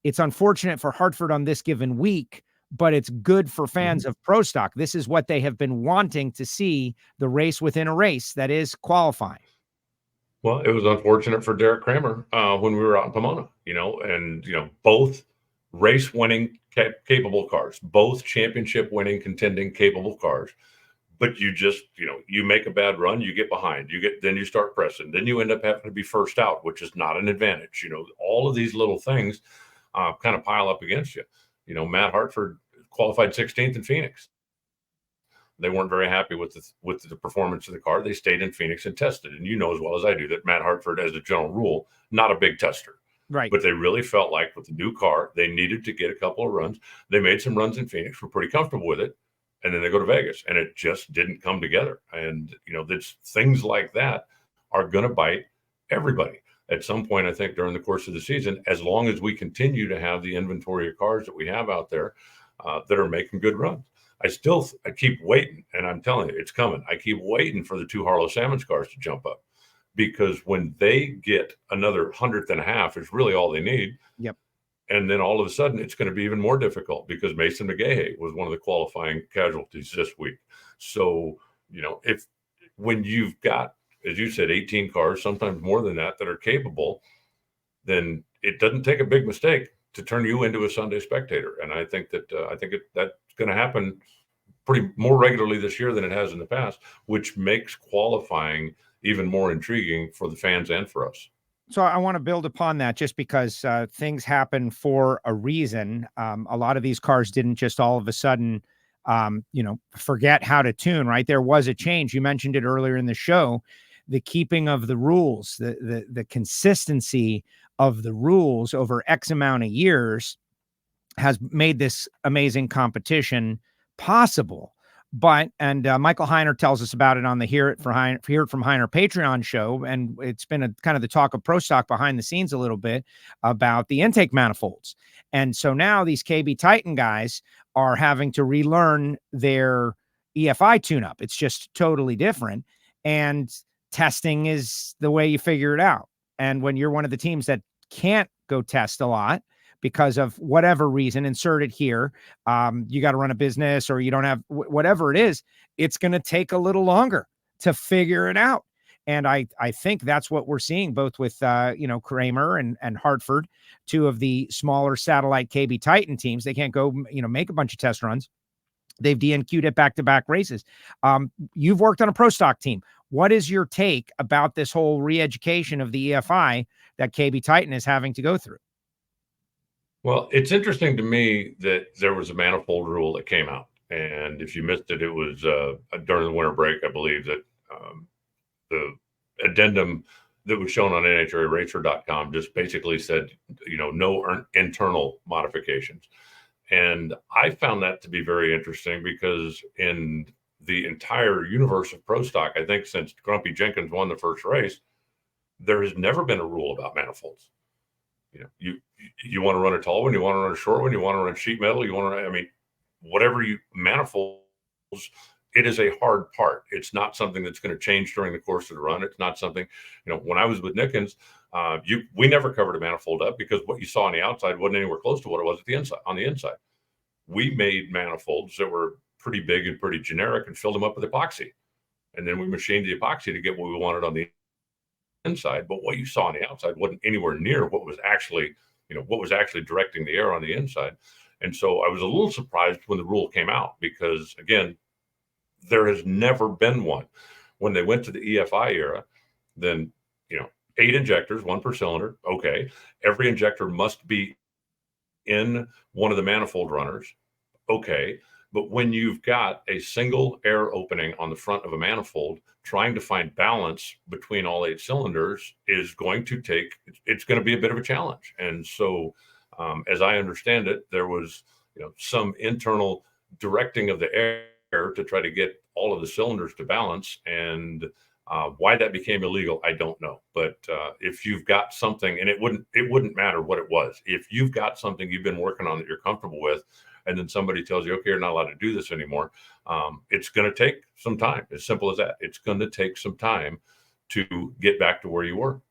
It's unfortunate for Hartford on this given week, but it's good for fans of pro stock. This is what they have been wanting to see, the race within a race that is qualifying. Well, it was unfortunate for Derek Kramer when we were out in Pomona, both race winning capable cars, both championship winning, contending capable cars. But you just, you make a bad run, you get behind, then you start pressing, then you end up having to be first out, which is not an advantage. All of these little things kind of pile up against you. Matt Hartford qualified 16th in Phoenix. They weren't very happy with the performance of the car. They stayed in Phoenix and tested. And as well as I do that Matt Hartford, as a general rule, not a big tester. Right. But they really felt like with the new car, they needed to get a couple of runs. They made some runs in Phoenix, were pretty comfortable with it. And then they go to Vegas and it just didn't come together. And, that's things like that are going to bite everybody at some point, I think, during the course of the season, as long as we continue to have the inventory of cars that we have out there that are making good runs. I keep waiting, and I'm telling you, it's coming. I keep waiting for the 2 Harlow Salmons cars to jump up because when they get another 100th and a half is really all they need. Yep. And then all of a sudden it's going to be even more difficult because Mason McGahey was one of the qualifying casualties this week. So, when you've got, as you said, 18 cars, sometimes more than that are capable, then it doesn't take a big mistake to turn you into a Sunday spectator. And I think that that's going to happen more regularly this year than it has in the past, which makes qualifying even more intriguing for the fans and for us. So I want to build upon that just because things happen for a reason. A lot of these cars didn't just all of a sudden, forget how to tune, right? There was a change. You mentioned it earlier in the show, the keeping of the rules, the consistency of the rules over X amount of years has made this amazing competition possible. But, and Michael Heiner tells us about it on the Hear It from Heiner Patreon show. And it's been a kind of the talk of Pro Stock behind the scenes a little bit about the intake manifolds. And so now these KB Titan guys are having to relearn their EFI tune-up. It's just totally different. And testing is the way you figure it out. And when you're one of the teams that can't go test a lot, because of whatever reason, insert it here, you got to run a business or you don't have whatever it is, it's going to take a little longer to figure it out. And I think that's what we're seeing both with, Kramer and Hartford, two of the smaller satellite KB Titan teams. They can't go, make a bunch of test runs. They've DNQ'd at back-to-back races. You've worked on a Pro Stock team. What is your take about this whole re-education of the EFI that KB Titan is having to go through? Well, it's interesting to me that there was a manifold rule that came out. And if you missed it, it was during the winter break, I believe, that the addendum that was shown on NHRARacer.com just basically said, no internal modifications. And I found that to be very interesting because in the entire universe of Pro Stock, I think since Grumpy Jenkins won the first race, there has never been a rule about manifolds. You want to run a tall one, you want to run a short one, you want to run sheet metal, whatever manifolds, it is a hard part. It's not something that's going to change during the course of the run. It's not something, when I was with Nickens, we never covered a manifold up because what you saw on the outside wasn't anywhere close to what it was on the inside. We made manifolds that were pretty big and pretty generic and filled them up with epoxy. And then we machined the epoxy to get what we wanted on the inside. But what you saw on the outside wasn't anywhere near what was actually directing the air on the inside. And so I was a little surprised when the rule came out because, again, there has never been one. When they went to the EFI era, then, 8 injectors, 1 per cylinder. Okay. Every injector must be in one of the manifold runners. Okay. But when you've got a single air opening on the front of a manifold, trying to find balance between all 8 cylinders is going to be a bit of a challenge. And so, as I understand it, there was, some internal directing of the air to try to get all of the cylinders to balance. And why that became illegal, I don't know. But if you've got something, and it wouldn't matter what it was, if you've got something you've been working on that you're comfortable with, and then somebody tells you, okay, you're not allowed to do this anymore, it's going to take some time. As simple as that. It's going to take some time to get back to where you were.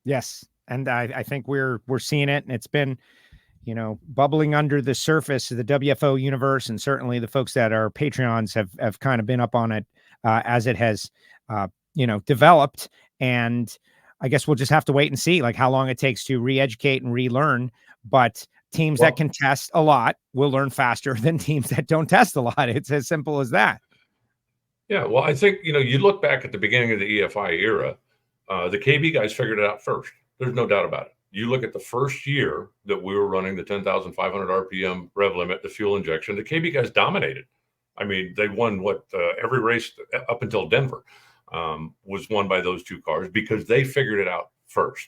Yes. And I think we're seeing it, and it's been, bubbling under the surface of the WFO universe. And certainly the folks that are Patreons have kind of been up on it as it has, developed. And I guess we'll just have to wait and see how long it takes to re-educate and relearn. But teams that can test a lot will learn faster than teams that don't test a lot. It's as simple as that. Yeah. Well, I think, you look back at the beginning of the EFI era, the KB guys figured it out first. There's no doubt about it. You look at the first year that we were running the 10,500 RPM rev limit, the fuel injection, the KB guys dominated. I mean, they won every race up until Denver was won by those 2 cars because they figured it out first.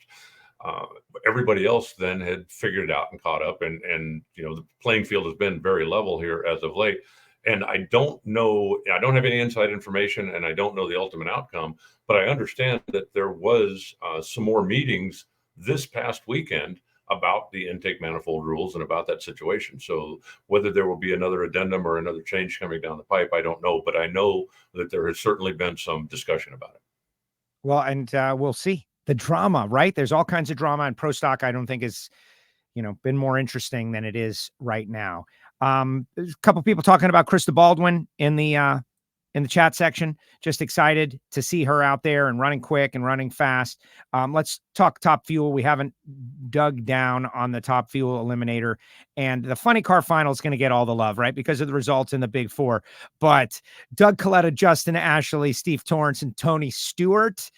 Everybody else then had figured it out and caught up, and the playing field has been very level here as of late. And I don't know, I don't have any inside information, and I don't know the ultimate outcome, but I understand that there was some more meetings this past weekend about the intake manifold rules and about that situation. So whether there will be another addendum or another change coming down the pipe, I don't know, but I know that there has certainly been some discussion about it. Well, and we'll see. The drama, right? There's all kinds of drama in Pro Stock. I don't think is, been more interesting than it is right now. There's a couple people talking about Krista Baldwin in the in the chat section. Just excited to see her out there and running quick and running fast. Let's talk Top Fuel. We haven't dug down on the Top Fuel Eliminator, and the Funny Car Final is going to get all the love, right? Because of the results in the Big Four. But Doug Kalitta, Justin Ashley, Steve Torrence, and Tony Stewart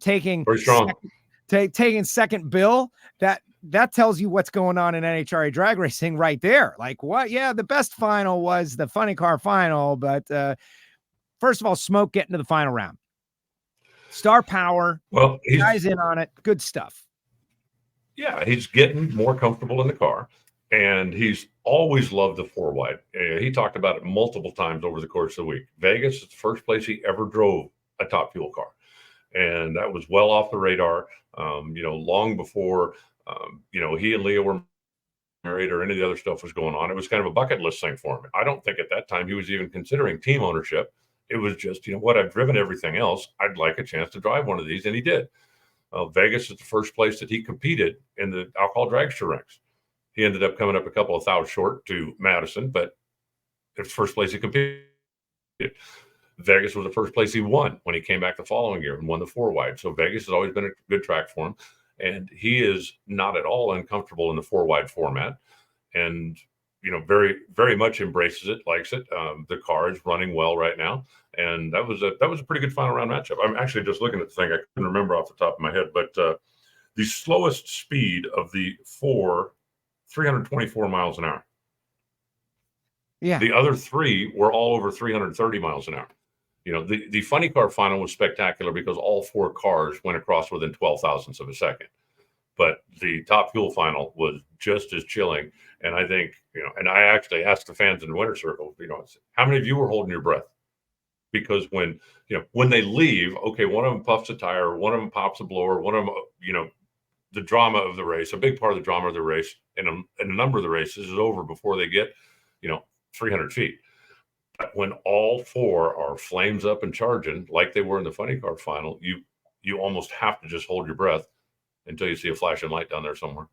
taking very strong. Taking second bill. That tells you what's going on in NHRA drag racing right there. Like what? Yeah, the best final was the Funny Car Final, but first of all, Smoke getting to the final round. Star Power. Well, guys in on it. Good stuff. Yeah, he's getting more comfortable in the car, and he's always loved the 4-wide. He talked about it multiple times over the course of the week. Vegas is the first place he ever drove a Top Fuel car, and that was well off the radar. Long before he and Leah were married or any of the other stuff was going on. It was kind of a bucket list thing for him. I don't think at that time he was even considering team ownership. It was just, I've driven everything else. I'd like a chance to drive one of these, and he did. Vegas is the first place that he competed in the alcohol dragster ranks. He ended up coming up a couple of thousand short to Madison, but it's the first place he competed. Vegas was the first place he won when he came back the following year and won the 4-wide. So Vegas has always been a good track for him. And he is not at all uncomfortable in the 4-wide format, and very, very much embraces it, likes it. The car is running well right now, and that was a pretty good final round matchup. I'm actually just looking at the thing. I couldn't remember off the top of my head, but the slowest speed of the 324 miles an hour. Yeah. The other 3 were all over 330 miles an hour. The Funny Car Final was spectacular because all 4 cars went across within 12 thousandths of a second. But the Top Fuel Final was just as chilling. And I think, and I actually asked the fans in the winner circle, how many of you were holding your breath? Because when they leave, okay, one of them puffs a tire, one of them pops a blower, one of them, the drama of the race, a big part of the drama of the race and a number of the races is over before they get, 300 feet. When all 4 are flames up and charging like they were in the Funny Car Final, you almost have to just hold your breath until you see a flashing light down there somewhere.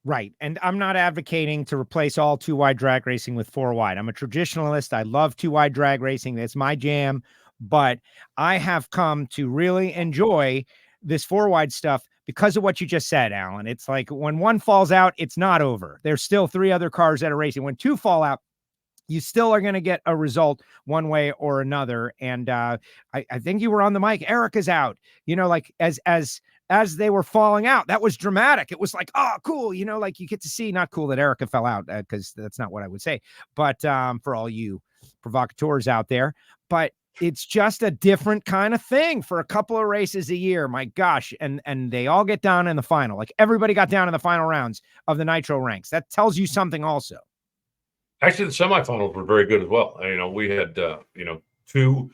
Right. And I'm not advocating to replace all 2-wide drag racing with 4-wide. I'm a traditionalist. I love 2-wide drag racing. That's my jam. But I have come to really enjoy this 4-wide stuff because of what you just said, Alan. It's like when one falls out, it's not over. There's still 3 other cars that are racing. When 2 fall out, you still are going to get a result one way or another. And I think you were on the mic. Erica's out, like as they were falling out, that was dramatic. It was like, oh, cool. Like you get to see, not cool that Erica fell out because that's not what I would say, but for all you provocateurs out there, but it's just a different kind of thing for a couple of races a year. My gosh. And they all get down in the final. Like everybody got down in the final rounds of the Nitro ranks. That tells you something also. Actually, the semifinals were very good as well. We had, 2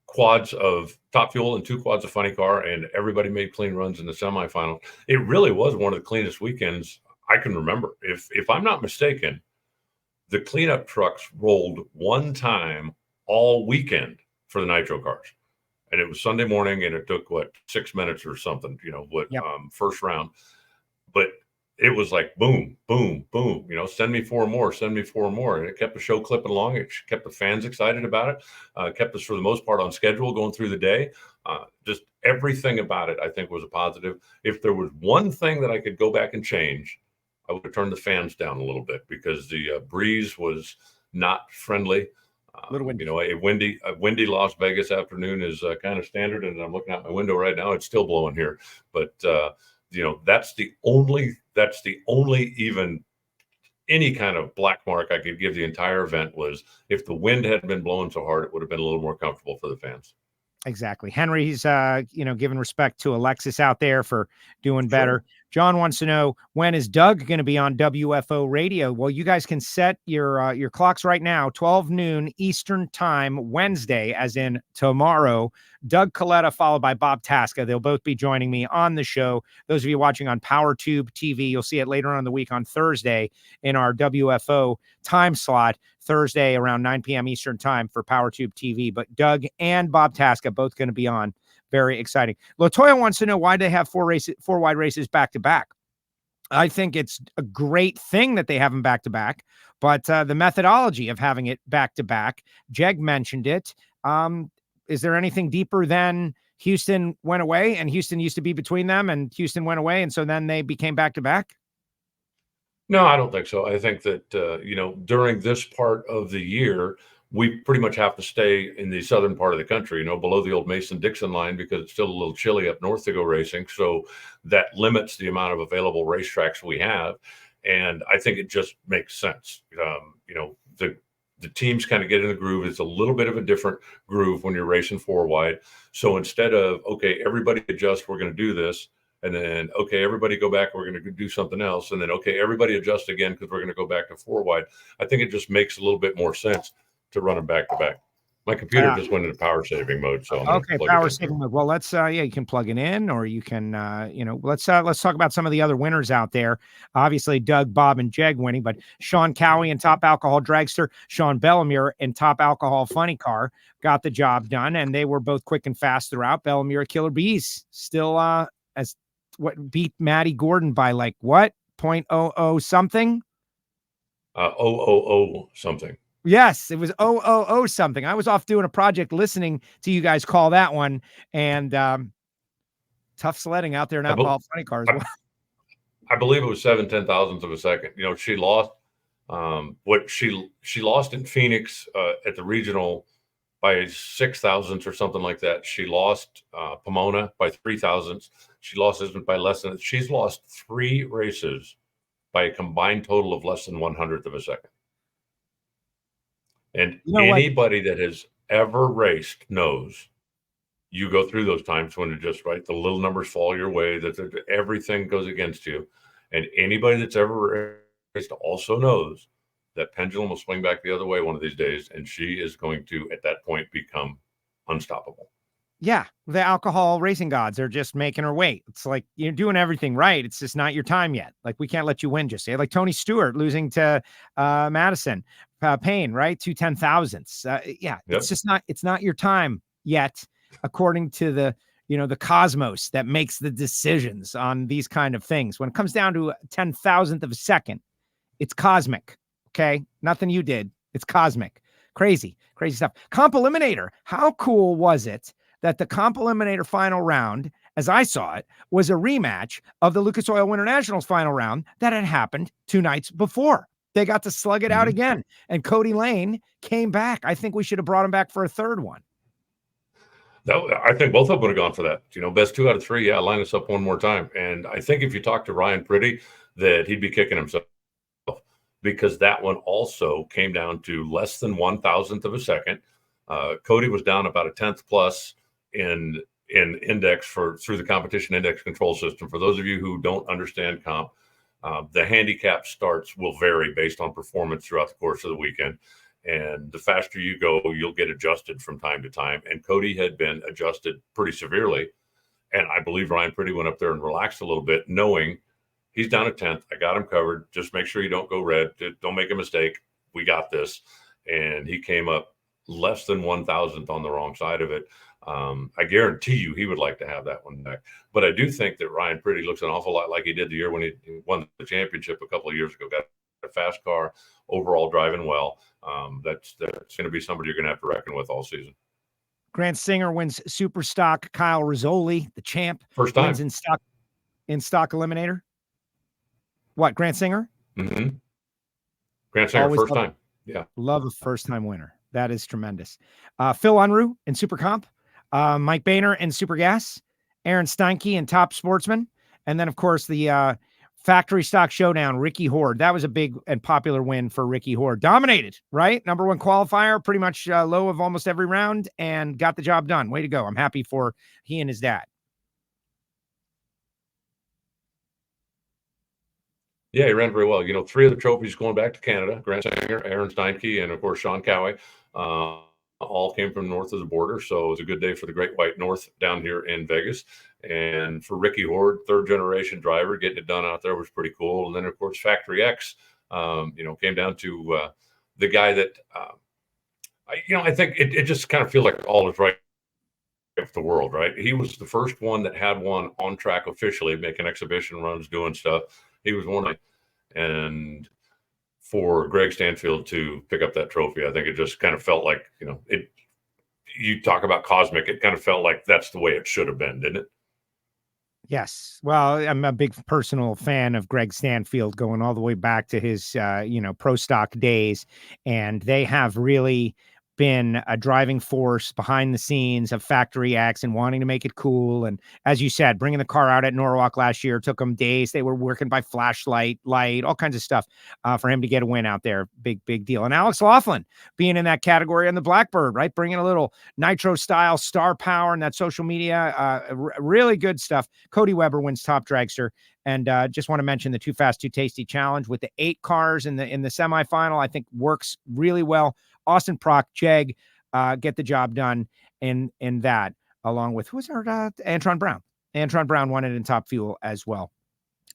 quads of Top Fuel and 2 quads of Funny Car, and everybody made clean runs in the semifinals. It really was one of the cleanest weekends I can remember. If I'm not mistaken, the cleanup trucks rolled one time all weekend for the Nitro cars. And it was Sunday morning, and it took, 6 minutes or something, first round. But it was like boom, boom, boom, send me 4 more. And it kept the show clipping along. It kept the fans excited about it. Kept us for the most part on schedule going through the day. Just everything about it, I think, was a positive. If there was one thing that I could go back and change, I would have turned the fans down a little bit because the breeze was not friendly. A little windy. A windy Las Vegas afternoon is kind of standard. And I'm looking out my window right now. It's still blowing here. But, that's the only even any kind of black mark I could give the entire event was if the wind hadn't been blowing so hard, it would have been a little more comfortable for the fans. Exactly. Henry's, giving respect to Alexis out there for doing better. Sure. John wants to know, when is Doug going to be on WFO Radio? Well, you guys can set your clocks right now, 12 noon Eastern time, Wednesday, as in tomorrow. Doug Kalitta followed by Bob Tasca. They'll both be joining me on the show. Those of you watching on PowerTube TV, you'll see it later on in the week on Thursday in our WFO time slot, Thursday around 9 p.m. Eastern time for PowerTube TV. But Doug and Bob Tasca both going to be on. Very exciting. Latoya wants to know why they have 4-wide races back to back. I think it's a great thing that they have them back to back, but the methodology of having it back to back, Jeg mentioned it. Is there anything deeper than Houston went away and Houston used to be between them and Houston went away, and so then they became back-to-back? No, I don't think so. I think that, during this part of the year, we pretty much have to stay in the southern part of the country, below the old Mason-Dixon line, because it's still a little chilly up north to go racing. So that limits the amount of available racetracks we have. And I think it just makes sense. The teams kind of get in the groove. It's a little bit of a different groove when you're racing four wide. So instead of, okay, everybody adjust, we're going to do this. And then, okay, everybody go back, we're going to do something else. And then, okay, everybody adjust again because we're going to go back to four wide. I think it just makes a little bit more sense to run them back to back. My computer just went into power saving mode. So okay, power saving mode. Well, let's you can plug it in, or you can let's talk about some of the other winners out there. Obviously, Doug, Bob, and Jeg winning, but Sean Cowie in Top Alcohol Dragster, Sean Bellemere in Top Alcohol Funny Car got the job done, and they were both quick and fast throughout. Bellemere Killer Bees still beat Maddie Gordon by like what 0.00 something. 000 something. Yes, it was 000 something. I was off doing a project listening to you guys call that one, and tough sledding out there in Alcohol Funny Cars. I believe it was 7/10,000ths of a second. She lost she lost in Phoenix at the regional by 6,000ths or something like that. She lost Pomona by 3,000ths. She lost Island by less than. She's lost 3 races by a combined total of less than 1/100th of a second. And anybody that has ever raced knows you go through those times when it just the little numbers fall your way, that everything goes against you. And anybody that's ever raced also knows that pendulum will swing back the other way one of these days, and she is going to, at that point, become unstoppable. Yeah, the alcohol racing gods are just making her wait. It's like you're doing everything right. It's just not your time yet. Like, we can't let you win just yet. Like Tony Stewart losing to Madison Payne, right? 2/10,000ths. Yep. It's not your time yet, according to the cosmos that makes the decisions on these kind of things. When it comes down to 10,000th of a second, it's cosmic. Okay. Nothing you did. It's cosmic. Crazy stuff. Comp Eliminator. How cool was it that the Comp Eliminator final round, as I saw it, was a rematch of the Lucas Oil Winter Nationals final round that had happened 2 nights before. They got to slug it out again. And Cody Lane came back. I think we should have brought him back for a third one. I think both of them would have gone for that. Best 2 out of 3. Yeah, line us up one more time. And I think if you talk to Ryan Pretty, that he'd be kicking himself, because that one also came down to less than 1,000th of a second. Cody was down about a 10th plus in index through the competition index control system. For those of you who don't understand comp, the handicap starts will vary based on performance throughout the course of the weekend. And the faster you go, you'll get adjusted from time to time. And Cody had been adjusted pretty severely. And I believe Ryan Pretty went up there and relaxed a little bit, knowing he's down a 10th. I got him covered. Just make sure you don't go red. Don't make a mistake. We got this. And he came up less than 1,000th on the wrong side of it. I guarantee you he would like to have that one back. But I do think that Ryan Pretty looks an awful lot like he did the year when he won the championship a couple of years ago. Got a fast car, overall driving well. That's going to be somebody you're going to have to reckon with all season. Grant Singer wins Super Stock. Kyle Rizzoli, the champ, first time wins in stock eliminator. What, Grant Singer? Mm-hmm. Grant Singer, Always first time. Yeah. Love a first-time winner. That is tremendous. Phil Unruh in Super Comp. Mike Boehner in Super Gas. Aaron Steinke in Top Sportsman. And then, of course, the Factory Stock Showdown, Ricky Horde. That was a big and popular win for Ricky Horde. Dominated, right? Number 1 qualifier, pretty much low of almost every round, and got the job done. Way to go. I'm happy for he and his dad. Yeah, he ran very well. 3 of the trophies going back to Canada: Grant Singer, Aaron Steinke, and of course Sean Cowie. All came from north of the border, so it was a good day for the Great White North down here in Vegas. And for Ricky Horde, 3rd generation driver, getting it done out there was pretty cool. And then of course Factory X, came down to the guy that I think it just kind of feels like all is right with the world, right? He was the first one that had one on track officially, making exhibition runs, doing stuff. He was one, and for Greg Stanfield to pick up that trophy, I think it just kind of felt like, you talk about cosmic. It kind of felt like that's the way it should have been, didn't it? Yes. Well, I'm a big personal fan of Greg Stanfield going all the way back to his, pro stock days. And they have really been a driving force behind the scenes of Factory X and wanting to make it cool. And as you said, bringing the car out at Norwalk last year took them days. They were working by flashlight, light, all kinds of stuff for him to get a win out there. Big deal. And Alex Laughlin being in that category on the Blackbird, right? Bringing a little nitro style star power and that social media, really good stuff. Cody Weber wins top dragster. And just want to mention the Too Fast, Too Tasty challenge with the 8 cars in the semifinal. I think works really well. Austin Prock, Jeg, get the job done in that, along with who's our Antron Brown. Antron Brown won it in Top Fuel as well.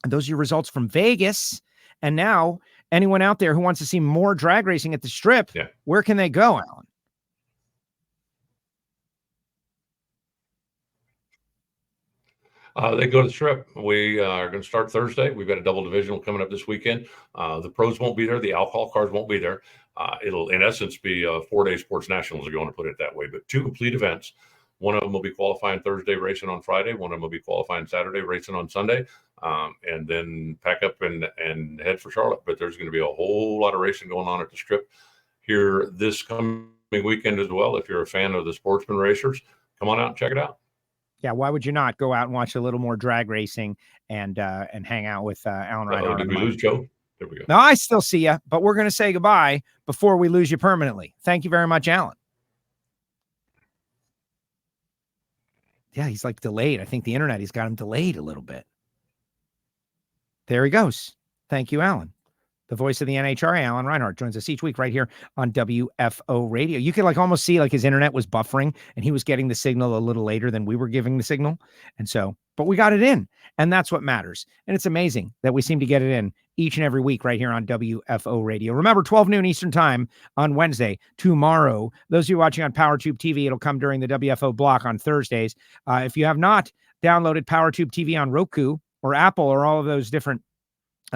And those are your results from Vegas. And now, anyone out there who wants to see more drag racing at the Strip, where can they go, Alan? They go to the Strip. We are going to start Thursday. We've got a double divisional coming up this weekend. The pros won't be there. The alcohol cars won't be there. It'll, in essence, be 4-day sports nationals, if you want to put it that way. But 2 complete events. One of them will be qualifying Thursday, racing on Friday. One of them will be qualifying Saturday, racing on Sunday. And then pack up and head for Charlotte. But there's going to be a whole lot of racing going on at the Strip here this coming weekend as well. If you're a fan of the sportsman racers, come on out and check it out. Yeah, why would you not go out and watch a little more drag racing and hang out with Alan Reinhart? Did we lose Joe? There we go. No, I still see you, but we're going to say goodbye before we lose you permanently. Thank you very much, Alan. Yeah, he's like delayed. I think the internet, he's got him delayed a little bit. There he goes. Thank you, Alan. The voice of the NHRA, Alan Reinhart, joins us each week right here on WFO Radio. You could almost see his internet was buffering and he was getting the signal a little later than we were giving the signal. And so, but we got it in, and that's what matters. And it's amazing that we seem to get it in each and every week right here on WFO Radio. Remember, 12 noon Eastern time on Wednesday. Tomorrow, those of you watching on PowerTube TV, it'll come during the WFO block on Thursdays. If you have not downloaded PowerTube TV on Roku or Apple or all of those different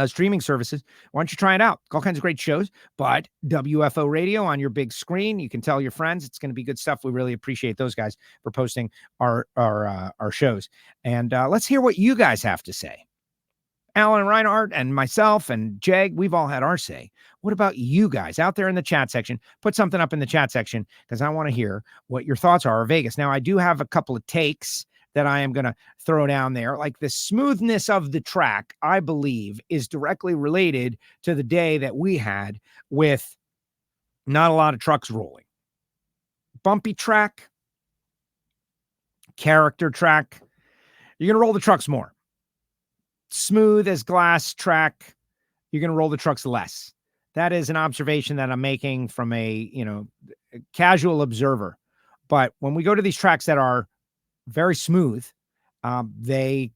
streaming services, why don't you try it out? All kinds of great shows, but WFO Radio on your big screen. You can tell your friends. It's going to be good stuff. We really appreciate those guys for posting our shows. And let's hear what you guys have to say. Alan Reinhart and myself and Jeg, we've all had our say. What about you guys out there in the chat section? Put something up in the chat section because I want to hear what your thoughts are of Vegas. Now, I do have a couple of takes that I am going to throw down there. Like the smoothness of the track, I believe, is directly related to the day that we had with not a lot of trucks rolling. Bumpy track, character track, you're going to roll the trucks more. Smooth as glass track, you're going to roll the trucks less. That is an observation that I'm making from a casual observer. But when we go to these tracks that are very smooth, the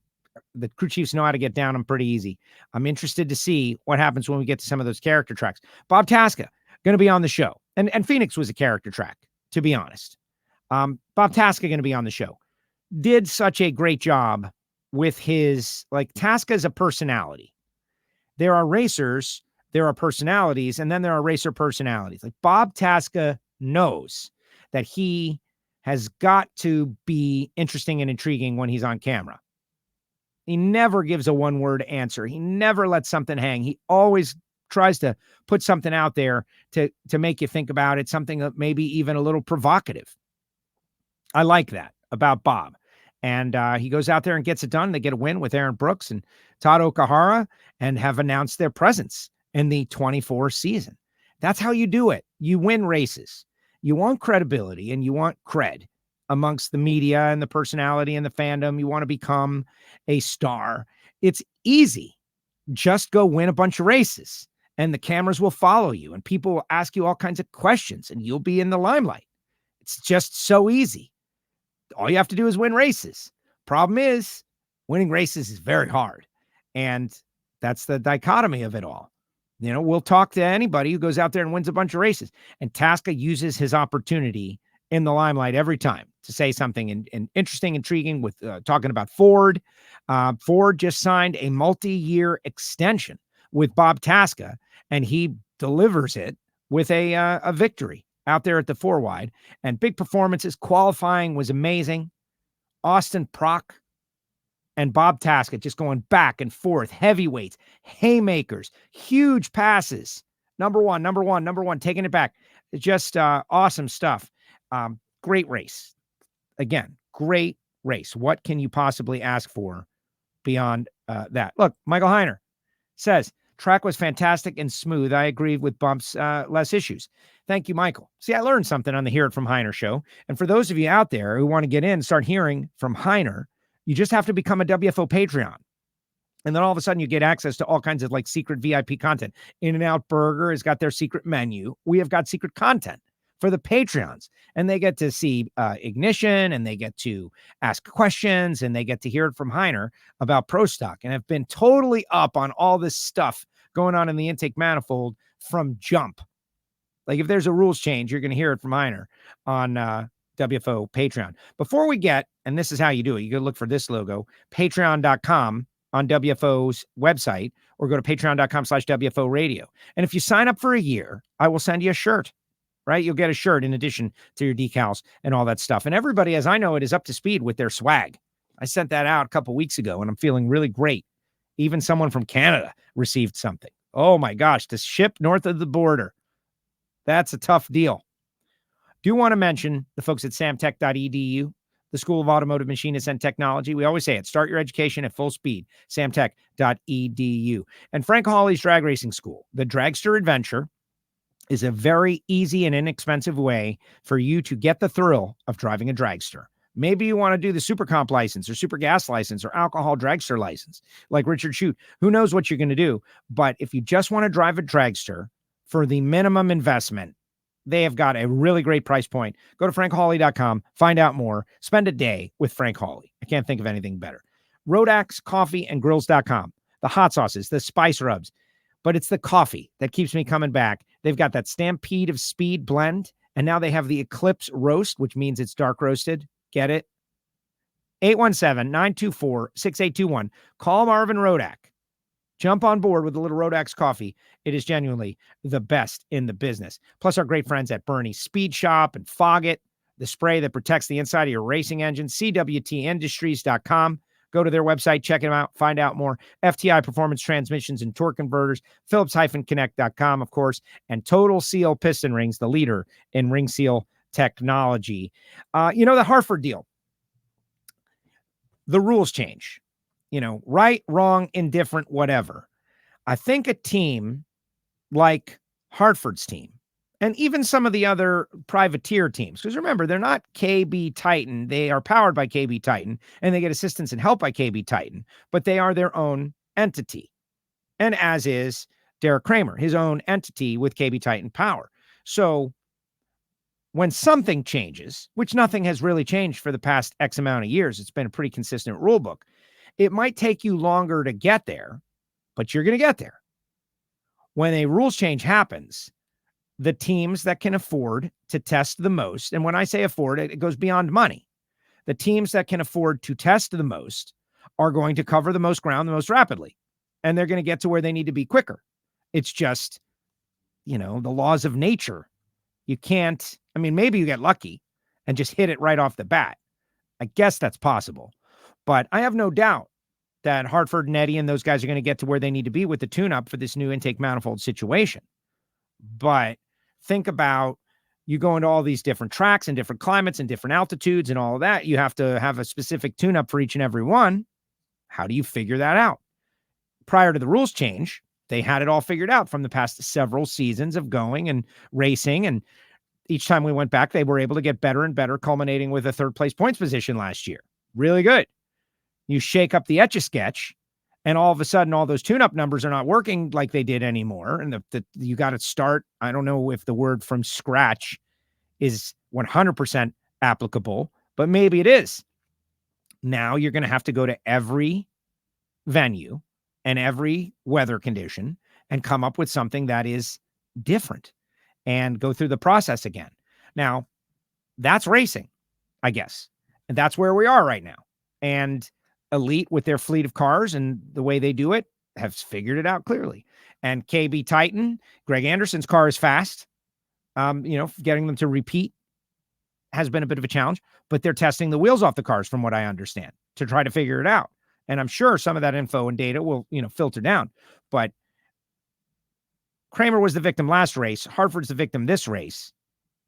crew chiefs know how to get down them pretty easy. I'm interested to see what happens when we get to some of those character tracks. Bob Tasca going to be on the show, and Phoenix was a character track, to be honest. Bob Tasca going to be on the show. Did such a great job with his, Tasca is a personality. There are racers, there are personalities, and then there are racer personalities. Like Bob Tasca knows that he has got to be interesting and intriguing when he's on camera. He never gives a one-word answer. He never lets something hang. He always tries to put something out there to make you think about it, something that maybe even a little provocative. I like that about Bob. And he goes out there and gets it done. They get a win with Aaron Brooks and Todd Okahara and have announced their presence in the 24 season. That's how you do it. You win races. You want credibility and you want cred amongst the media and the personality and the fandom. You want to become a star. It's easy. Just go win a bunch of races and the cameras will follow you and people will ask you all kinds of questions and you'll be in the limelight. It's just so easy. All you have to do is win races. Problem is, winning races is very hard. And that's the dichotomy of it all. We'll talk to anybody who goes out there and wins a bunch of races. And Tasca uses his opportunity in the limelight every time to say something interesting, intriguing with talking about Ford. Ford just signed a multi-year extension with Bob Tasca, and he delivers it with a victory out there at the 4-wide, and big performances. Qualifying was amazing. Austin Prock and Bob Tasca just going back and forth, heavyweights, haymakers, huge passes. Number one, taking it back. Just awesome stuff. Great race. Again, great race. What can you possibly ask for beyond that? Look, Michael Heiner says, track was fantastic and smooth. I agree with bumps, less issues. Thank you, Michael. See, I learned something on the Hear It From Heiner show. And for those of you out there who want to get in and start hearing from Heiner, you just have to become a WFO Patreon. And then all of a sudden you get access to all kinds of like secret VIP content. In-N-Out Burger has got their secret menu. We have got secret content for the Patreons. And they get to see Ignition, and they get to ask questions, and they get to hear it from Heiner about Pro Stock, and have been totally up on all this stuff going on in the intake manifold from jump. Like if there's a rules change, you're going to hear it from Heiner on WFO Patreon. Before we get, and this is how you do it, you go look for this logo, patreon.com on WFO's website, or go to patreon.com/WFO radio. And if you sign up for a year, I will send you a shirt, right? You'll get a shirt in addition to your decals and all that stuff. And everybody, as I know it, is up to speed with their swag. I sent that out a couple weeks ago, and I'm feeling really great. Even someone from Canada received something. Oh my gosh, to ship north of the border. That's a tough deal. Do want to mention the folks at samtech.edu, the School of Automotive Machinists and Technology. We always say it. Start your education at full speed. samtech.edu. And Frank Hawley's Drag Racing School. The Dragster Adventure is a very easy and inexpensive way for you to get the thrill of driving a dragster. Maybe you want to do the super comp license or super gas license or alcohol dragster license like Richard Shute. Who knows what you're going to do? But if you just want to drive a dragster for the minimum investment, they have got a really great price point. Go to frankhawley.com, find out more, spend a day with Frank Hawley. I can't think of anything better. Rodax Coffee and Grills.com, the hot sauces, the spice rubs, but it's the coffee that keeps me coming back. They've got that Stampede of Speed blend, and now they have the Eclipse Roast, which means it's dark roasted. Get it? 817-924-6821. Call Marvin Rodak. Jump on board with a little Rodax coffee. It is genuinely the best in the business. Plus our great friends at Bernie's Speed Shop and Foggit, the spray that protects the inside of your racing engine, CWTindustries.com. Go to their website, check them out, find out more. FTI Performance Transmissions and Torque Converters, Phillips-Connect.com, of course, and Total Seal Piston Rings, the leader in ring seal technology. The Hartford deal, the rules change. Right, wrong, indifferent, whatever. I think a team like Hartford's team, and even some of the other privateer teams, because remember, they're not KB Titan. They are powered by KB Titan, and they get assistance and help by KB Titan, but they are their own entity. And as is Derek Kramer, his own entity with KB Titan power. So when something changes, which nothing has really changed for the past X amount of years, it's been a pretty consistent rule book. It might take you longer to get there, but you're going to get there. When a rules change happens, the teams that can afford to test the most, and when I say afford, it goes beyond money. The teams that can afford to test the most are going to cover the most ground the most rapidly, and they're going to get to where they need to be quicker. It's just, the laws of nature. You can't, maybe you get lucky and just hit it right off the bat. I guess that's possible. But I have no doubt that Hartford and Eddie and those guys are going to get to where they need to be with the tune-up for this new intake manifold situation. But think about you go into all these different tracks and different climates and different altitudes and all of that. You have to have a specific tune-up for each and every one. How do you figure that out? Prior to the rules change, they had it all figured out from the past several seasons of going and racing. And each time we went back, they were able to get better and better, culminating with a third-place points position last year. Really good. You shake up the Etch-a-Sketch, and all of a sudden, all those tune-up numbers are not working like they did anymore. And you got to start. I don't know if the word from scratch is 100% applicable, but maybe it is. Now you're going to have to go to every venue and every weather condition and come up with something that is different and go through the process again. Now, that's racing, I guess. And that's where we are right now. And Elite, with their fleet of cars and the way they do it, have figured it out clearly. And KB Titan, Greg Anderson's car is fast. Getting them to repeat has been a bit of a challenge, but they're testing the wheels off the cars from what I understand to try to figure it out. And I'm sure some of that info and data will, filter down, but Kramer was the victim last race. Hartford's the victim this race.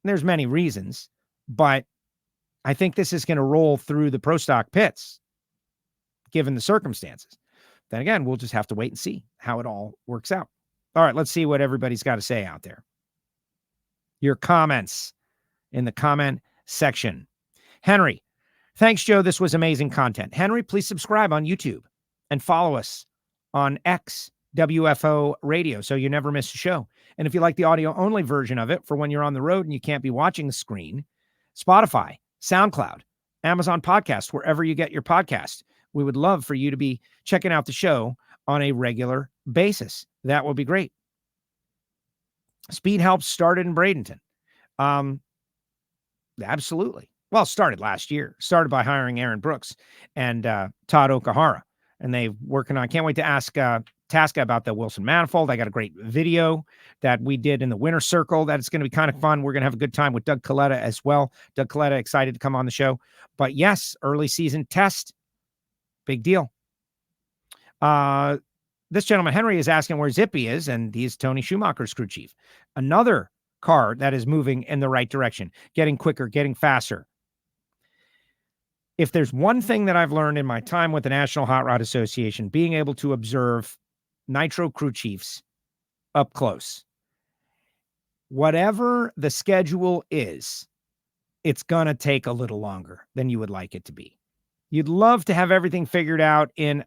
There's many reasons, but I think this is going to roll through the pro stock pits given the circumstances. Then again, we'll just have to wait and see how it all works out. All right, let's see what everybody's got to say out there. Your comments in the comment section. Henry, thanks, Joe. This was amazing content. Henry, please subscribe on YouTube and follow us on X, WFO Radio, so you never miss a show. And if you like the audio-only version of it for when you're on the road and you can't be watching the screen, Spotify, SoundCloud, Amazon Podcast, wherever you get your podcast. We would love for you to be checking out the show on a regular basis. That would be great. Speed Helps started in Bradenton. Absolutely. Well, started last year. Started by hiring Aaron Brooks and Todd Okahara. And they're working on, can't wait to ask Tasca about the Wilson manifold. I got a great video that we did in the winter circle. That's going to be kind of fun. We're going to have a good time with Doug Kalitta as well. Doug Kalitta excited to come on the show. But yes, early season test. Big deal. This gentleman, Henry, is asking where Zippy is, and he's Tony Schumacher's crew chief. Another car that is moving in the right direction, getting quicker, getting faster. If there's one thing that I've learned in my time with the National Hot Rod Association, being able to observe Nitro crew chiefs up close, whatever the schedule is, it's going to take a little longer than you would like it to be. You'd love to have everything figured out in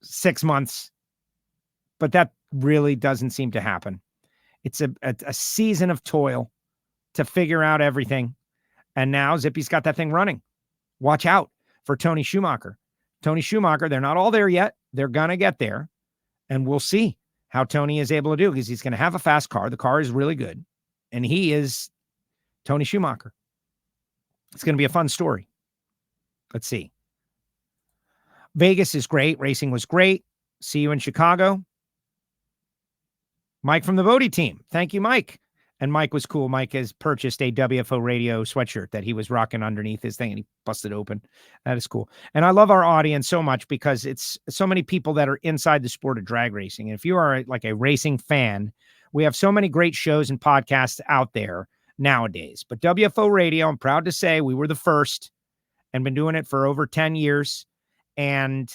6 months, but that really doesn't seem to happen. It's a season of toil to figure out everything. And now Zippy's got that thing running. Watch out for Tony Schumacher. Tony Schumacher, they're not all there yet. They're going to get there. And we'll see how Tony is able to do, because he's going to have a fast car. The car is really good. And he is Tony Schumacher. It's going to be a fun story. Let's see. Vegas is great. Racing was great. See you in Chicago. Mike from the Bodie team. Thank you, Mike. And Mike was cool. Mike has purchased a WFO Radio sweatshirt that he was rocking underneath his thing, and he busted open. That is cool. And I love our audience so much because it's so many people that are inside the sport of drag racing. And if you are like a racing fan, we have so many great shows and podcasts out there nowadays. But WFO Radio, I'm proud to say we were the first and been doing it for over 10 years and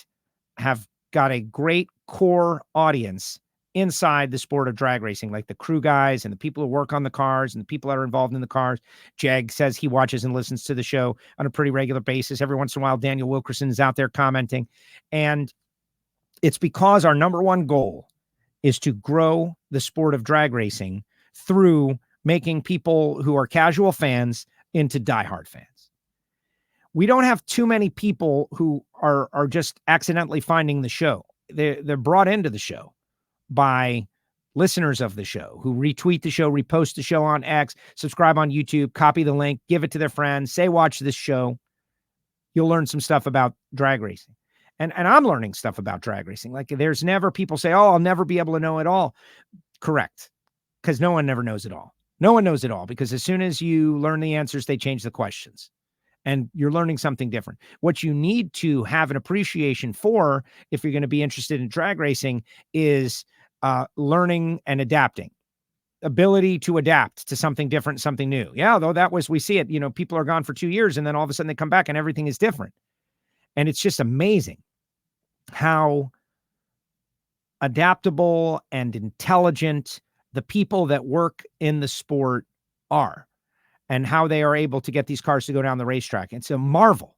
have got a great core audience inside the sport of drag racing, like the crew guys and the people who work on the cars and the people that are involved in the cars. Jag says he watches and listens to the show on a pretty regular basis. Every once in a while, Daniel Wilkerson is out there commenting. And it's because our number one goal is to grow the sport of drag racing through making people who are casual fans into diehard fans. We don't have too many people who are just accidentally finding the show. They're brought into the show by listeners of the show who retweet the show, repost the show on X, subscribe on YouTube, copy the link, give it to their friends, say, watch this show. You'll learn some stuff about drag racing. And I'm learning stuff about drag racing. Like there's never people say, oh, I'll never be able to know it all. Correct. Because no one never knows it all. No one knows it all, because as soon as you learn the answers, they change the questions. And you're learning something different. What you need to have an appreciation for, if you're going to be interested in drag racing, is learning and adapting. Ability to adapt to something different, something new. Yeah, though we see it, people are gone for 2 years and then all of a sudden they come back and everything is different. And it's just amazing how adaptable and intelligent the people that work in the sport are, and how they are able to get these cars to go down the racetrack. It's a marvel.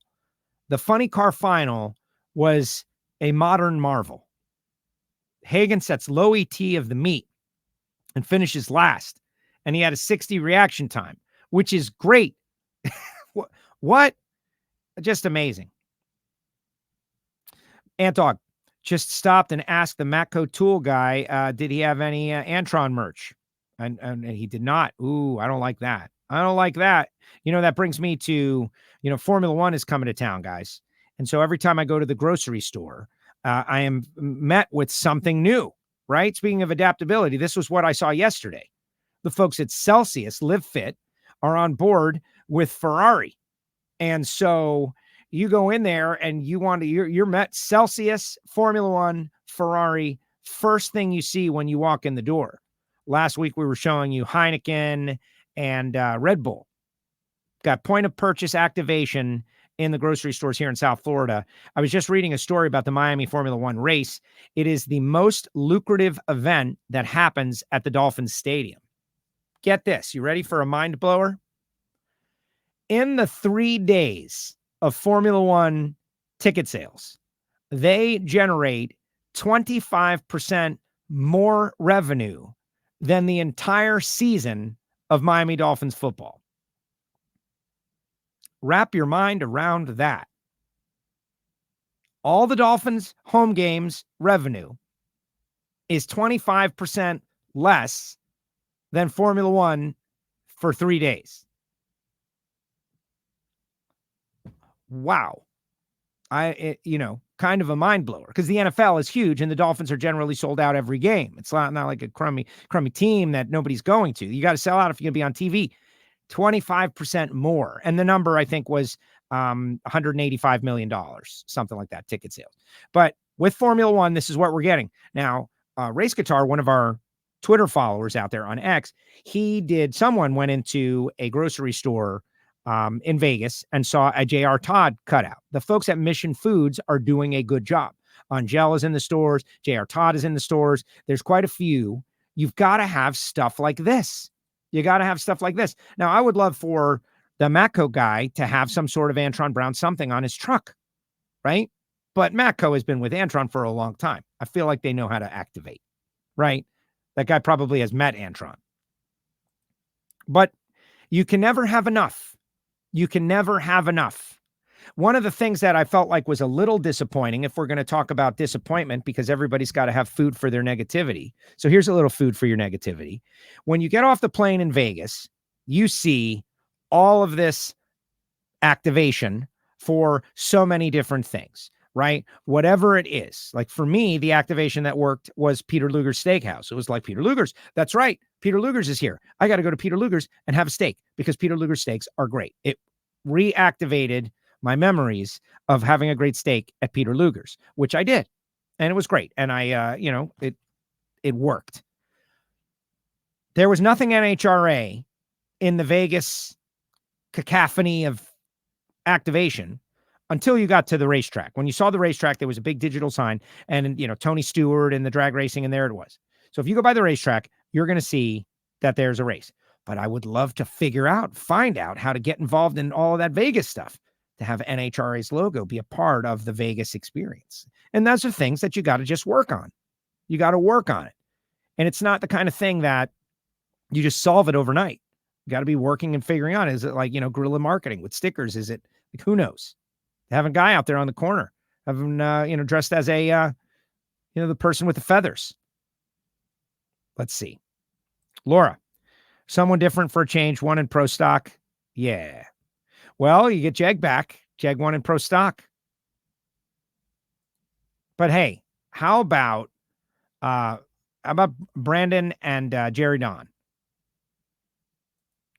The funny car final was a modern marvel. Hagen sets low ET of the meet and finishes last. And he had a 60 reaction time, which is great. What? Just amazing. Antog just stopped and asked the Matco Tool guy, did he have any Antron merch? And he did not. Ooh, I don't like that. I don't like that. That brings me to, Formula One is coming to town, guys. And so every time I go to the grocery store, I am met with something new, right? Speaking of adaptability, this was what I saw yesterday. the folks at Celsius Live Fit are on board with Ferrari. And so you go in there and you're met Celsius, Formula One, Ferrari, first thing you see when you walk in the door. Last week, we were showing you Heineken and Red Bull. Got point of purchase activation in the grocery stores here in South Florida. I was just reading a story about the Miami Formula One race. It is the most lucrative event that happens at the Dolphins Stadium. Get this. You ready for a mind blower? In the 3 days of Formula One ticket sales, they generate 25% more revenue than the entire season of Miami Dolphins football. Wrap your mind around that. All the Dolphins home games revenue is 25% less than Formula One for 3 days. Wow. Kind of a mind blower, because the NFL is huge and the Dolphins are generally sold out every game. It's not like a crummy team that nobody's going to. You got to sell out if you're going to be on TV. 25% more. And the number, I think, was $185 million, something like that, ticket sales. But with Formula One, this is what we're getting. Now, Race Guitar, one of our Twitter followers out there on X, someone went into a grocery store in Vegas and saw a J.R. Todd cutout. The folks at Mission Foods are doing a good job. Angel is in the stores. J.R. Todd is in the stores. There's quite a few. You've got to have stuff like this. You got to have stuff like this. Now, I would love for the Matco guy to have some sort of Antron Brown something on his truck, right? But Matco has been with Antron for a long time. I feel like they know how to activate, right? That guy probably has met Antron. But you can never have enough. You can never have enough. One of the things that I felt like was a little disappointing, if we're going to talk about disappointment, because everybody's got to have food for their negativity. So here's a little food for your negativity. When you get off the plane in Vegas, you see all of this activation for so many different things, right? Whatever it is. Like for me, the activation that worked was Peter Luger's Steakhouse. It was like, Peter Luger's. That's right. Peter Luger's is here. I got to go to Peter Luger's and have a steak because Peter Luger's steaks are great. It reactivated my memories of having a great steak at Peter Luger's, which I did. And it was great. And it worked. There was nothing NHRA in the Vegas cacophony of activation until you got to the racetrack. When you saw the racetrack, there was a big digital sign and, Tony Stewart and the drag racing, and there it was. So if you go by the racetrack, you're going to see that there's a race. But I would love to find out how to get involved in all of that Vegas stuff, to have NHRA's logo be a part of the Vegas experience. And those are things that you got to just work on. You got to work on it. And it's not the kind of thing that you just solve it overnight. You got to be working and figuring out. Is it like, guerrilla marketing with stickers? Is it like, who knows? Have a guy out there on the corner, have him, dressed as a, the person with the feathers. Let's see. Laura, someone different for a change, one in pro stock. Yeah. Well, you get Jeg back. Jeg won in pro stock. But hey, how about Brandon and Jerry Don?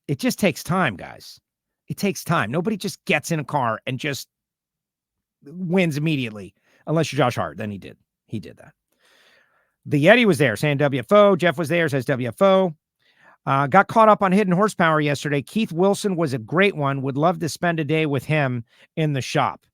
It just takes time, guys. It takes time. Nobody just gets in a car and just wins immediately, unless you're Josh Hart. Then he did. He did that. The Yeti was there saying WFO. Jeff was there, says WFO. Got caught up on hidden horsepower yesterday. Keith Wilson was a great one. Would love to spend a day with him in the shop.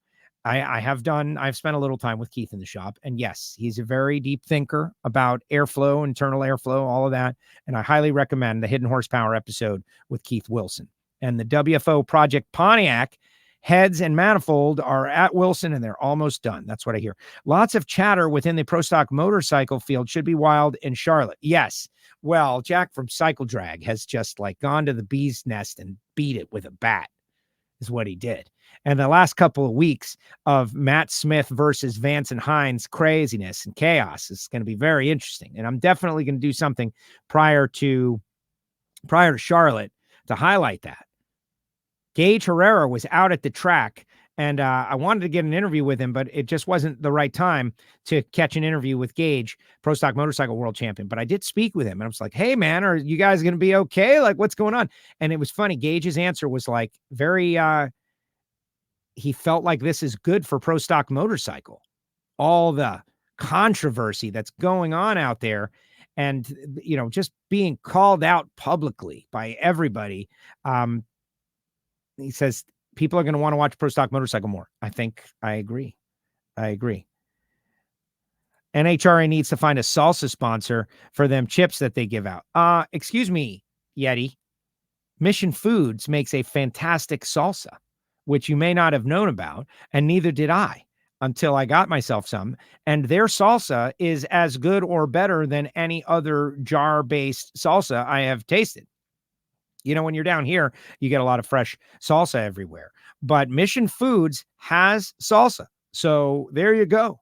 I've spent a little time with Keith in the shop. And yes, he's a very deep thinker about airflow, internal airflow, all of that. And I highly recommend the hidden horsepower episode with Keith Wilson. And the WFO Project Pontiac heads and manifold are at Wilson, and they're almost done. That's what I hear. Lots of chatter within the pro stock motorcycle field. Should be wild in Charlotte. Yes. Well, Jack from Cycle Drag has just gone to the bee's nest and beat it with a bat, is what he did. And the last couple of weeks of Matt Smith versus Vance and Hines craziness and chaos is going to be very interesting. And I'm definitely going to do something prior to Charlotte to highlight that. Gage Herrera was out at the track And I wanted to get an interview with him, but it just wasn't the right time to catch an interview with Gage, Pro Stock Motorcycle World Champion. But I did speak with him, and I was like, hey, man, are you guys going to be okay? Like, what's going on? And it was funny. Gage's answer was like very, he felt like this is good for Pro Stock Motorcycle. All the controversy that's going on out there and, you know, just being called out publicly by everybody. He says, people are going to want to watch Pro Stock Motorcycle more. I agree. NHRA needs to find a salsa sponsor for them chips that they give out. Excuse me, Yeti. Mission Foods makes a fantastic salsa, which you may not have known about, and neither did I until I got myself some. And their salsa is as good or better than any other jar-based salsa I have tasted. You know, when you're down here, you get a lot of fresh salsa everywhere. But Mission Foods has salsa. So there you go.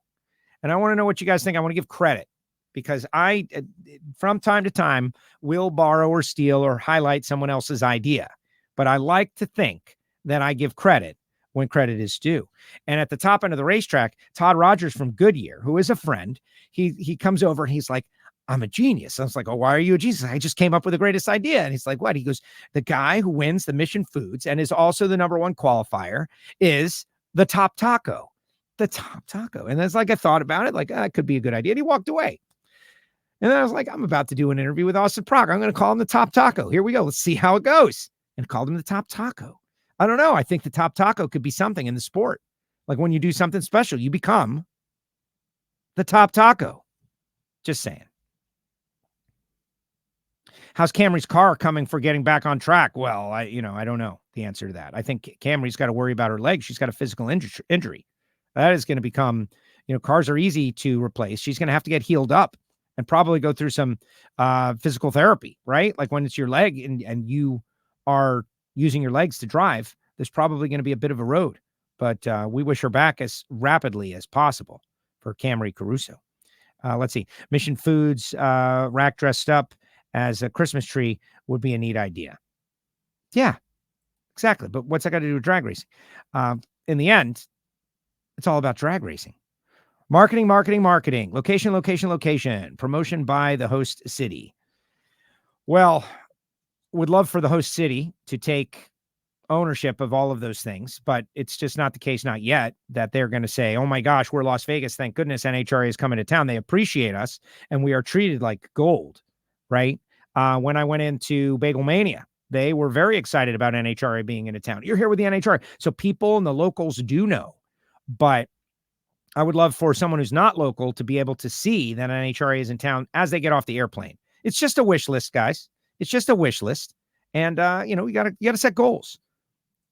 And I want to know what you guys think. I want to give credit because I, from time to time, will borrow or steal or highlight someone else's idea. But I like to think that I give credit when credit is due. And at the top end of the racetrack, Todd Rogers from Goodyear, who is a friend, he comes over and he's like, I'm a genius. I was like, oh, why are you a genius? I just came up with the greatest idea. And he's like, what? He goes, the guy who wins the Mission Foods and is also the #1 qualifier is the Top Taco. The Top Taco. And it's like, I thought about it, like, it could be a good idea. And he walked away. And then I was like, I'm about to do an interview with Austin Prock. I'm going to call him the Top Taco. Here we go. Let's see how it goes. And called him the Top Taco. I don't know. I think the Top Taco could be something in the sport. Like when you do something special, you become the Top Taco. Just saying. How's Camry's car coming for getting back on track? Well, I don't know the answer to that. I think Camry's got to worry about her leg. She's got a physical injury. That is going to become, cars are easy to replace. She's going to have to get healed up and probably go through some physical therapy, right? Like when it's your leg and you are using your legs to drive, there's probably going to be a bit of a road. But we wish her back as rapidly as possible for Camry Caruso. Let's see. Mission Foods rack dressed up as a Christmas tree would be a neat idea. Yeah, exactly. But what's that got to do with drag racing? In the end, it's all about drag racing. Marketing. Location. Promotion by the host city. Well, would love for the host city to take ownership of all of those things, but it's just not the case, not yet, that they're going to say, oh my gosh, we're Las Vegas. Thank goodness NHRA is coming to town. They appreciate us and we are treated like gold. Right? When I went into Bagel Mania, they were very excited about NHRA being into town. You're here with the NHRA. So people and the locals do know, but I would love for someone who's not local to be able to see that NHRA is in town as they get off the airplane. It's just a wish list, guys. It's just a wish list. And, you gotta set goals.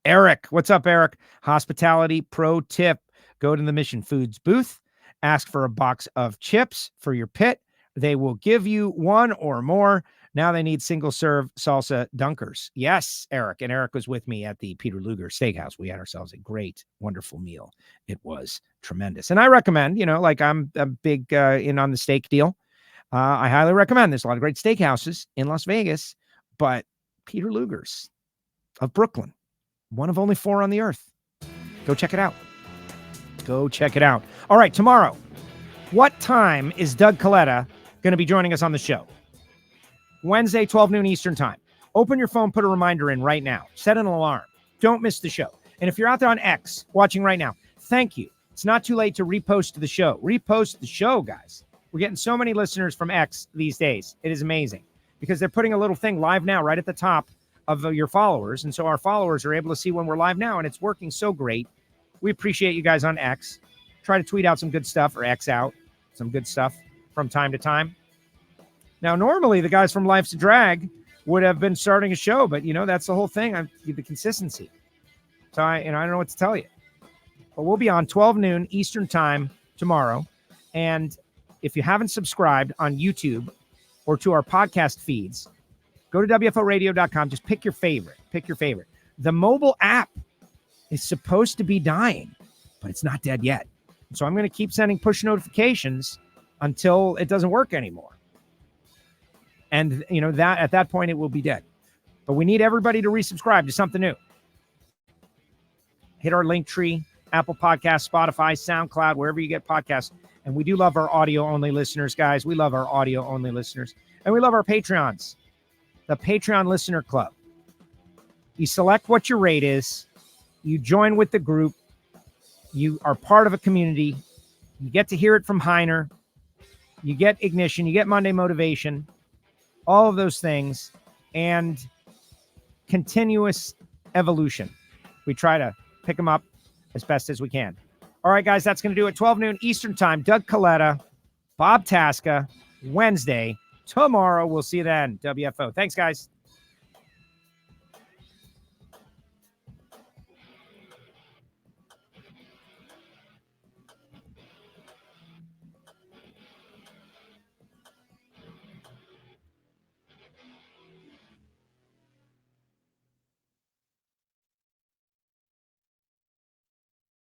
Eric, what's up, Eric? Hospitality pro tip. Go to the Mission Foods booth, ask for a box of chips for your pit. They will give you one or more. Now they need single-serve salsa dunkers. Yes, Eric. And Eric was with me at the Peter Luger Steakhouse. We had ourselves a great, wonderful meal. It was tremendous. And I recommend, I'm a big in on the steak deal. I highly recommend. There's a lot of great steakhouses in Las Vegas, but Peter Luger's of Brooklyn, one of only 4 on the earth. Go check it out. All right, tomorrow, what time is Doug Kalitta going to be joining us on the show? Wednesday, 12 noon Eastern time. Open your phone, put a reminder in right now. Set an alarm. Don't miss the show. And if you're out there on X watching right now, thank you. It's not too late to repost the show. Repost the show, guys. We're getting so many listeners from X these days. It is amazing because they're putting a little thing live now right at the top of your followers. And so our followers are able to see when we're live now, and it's working so great. We appreciate you guys on X. Try to tweet out some good stuff or X out some good stuff from time to time. Now, normally the guys from Life's a Drag would have been starting a show, but that's the whole thing. The consistency. So I don't know what to tell you, but we'll be on 12 noon Eastern time tomorrow. And if you haven't subscribed on YouTube or to our podcast feeds, go to WFOradio.com. Just pick your favorite. The mobile app is supposed to be dying, but it's not dead yet. So I'm going to keep sending push notifications until it doesn't work anymore. And, that at that point, it will be dead. But we need everybody to resubscribe to something new. Hit our link tree, Apple Podcasts, Spotify, SoundCloud, wherever you get podcasts. And we do love our audio-only listeners, guys. We love our audio-only listeners. And we love our Patreons, the Patreon Listener Club. You select what your rate is. You join with the group. You are part of a community. You get to hear it from Heiner. You get Ignition. You get Monday Motivation. All of those things. And continuous evolution. We try to pick them up as best as we can. All right, guys, that's going to do it. 12 noon Eastern time. Doug Kalitta, Bob Tasca, Wednesday. Tomorrow, we'll see you then. WFO. Thanks, guys.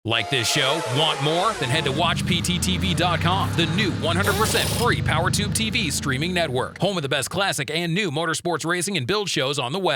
Like this show? Want more? Then head to WatchPTTV.com, the new 100% free PowerTube TV streaming network. Home of the best classic and new motorsports racing and build shows on the web.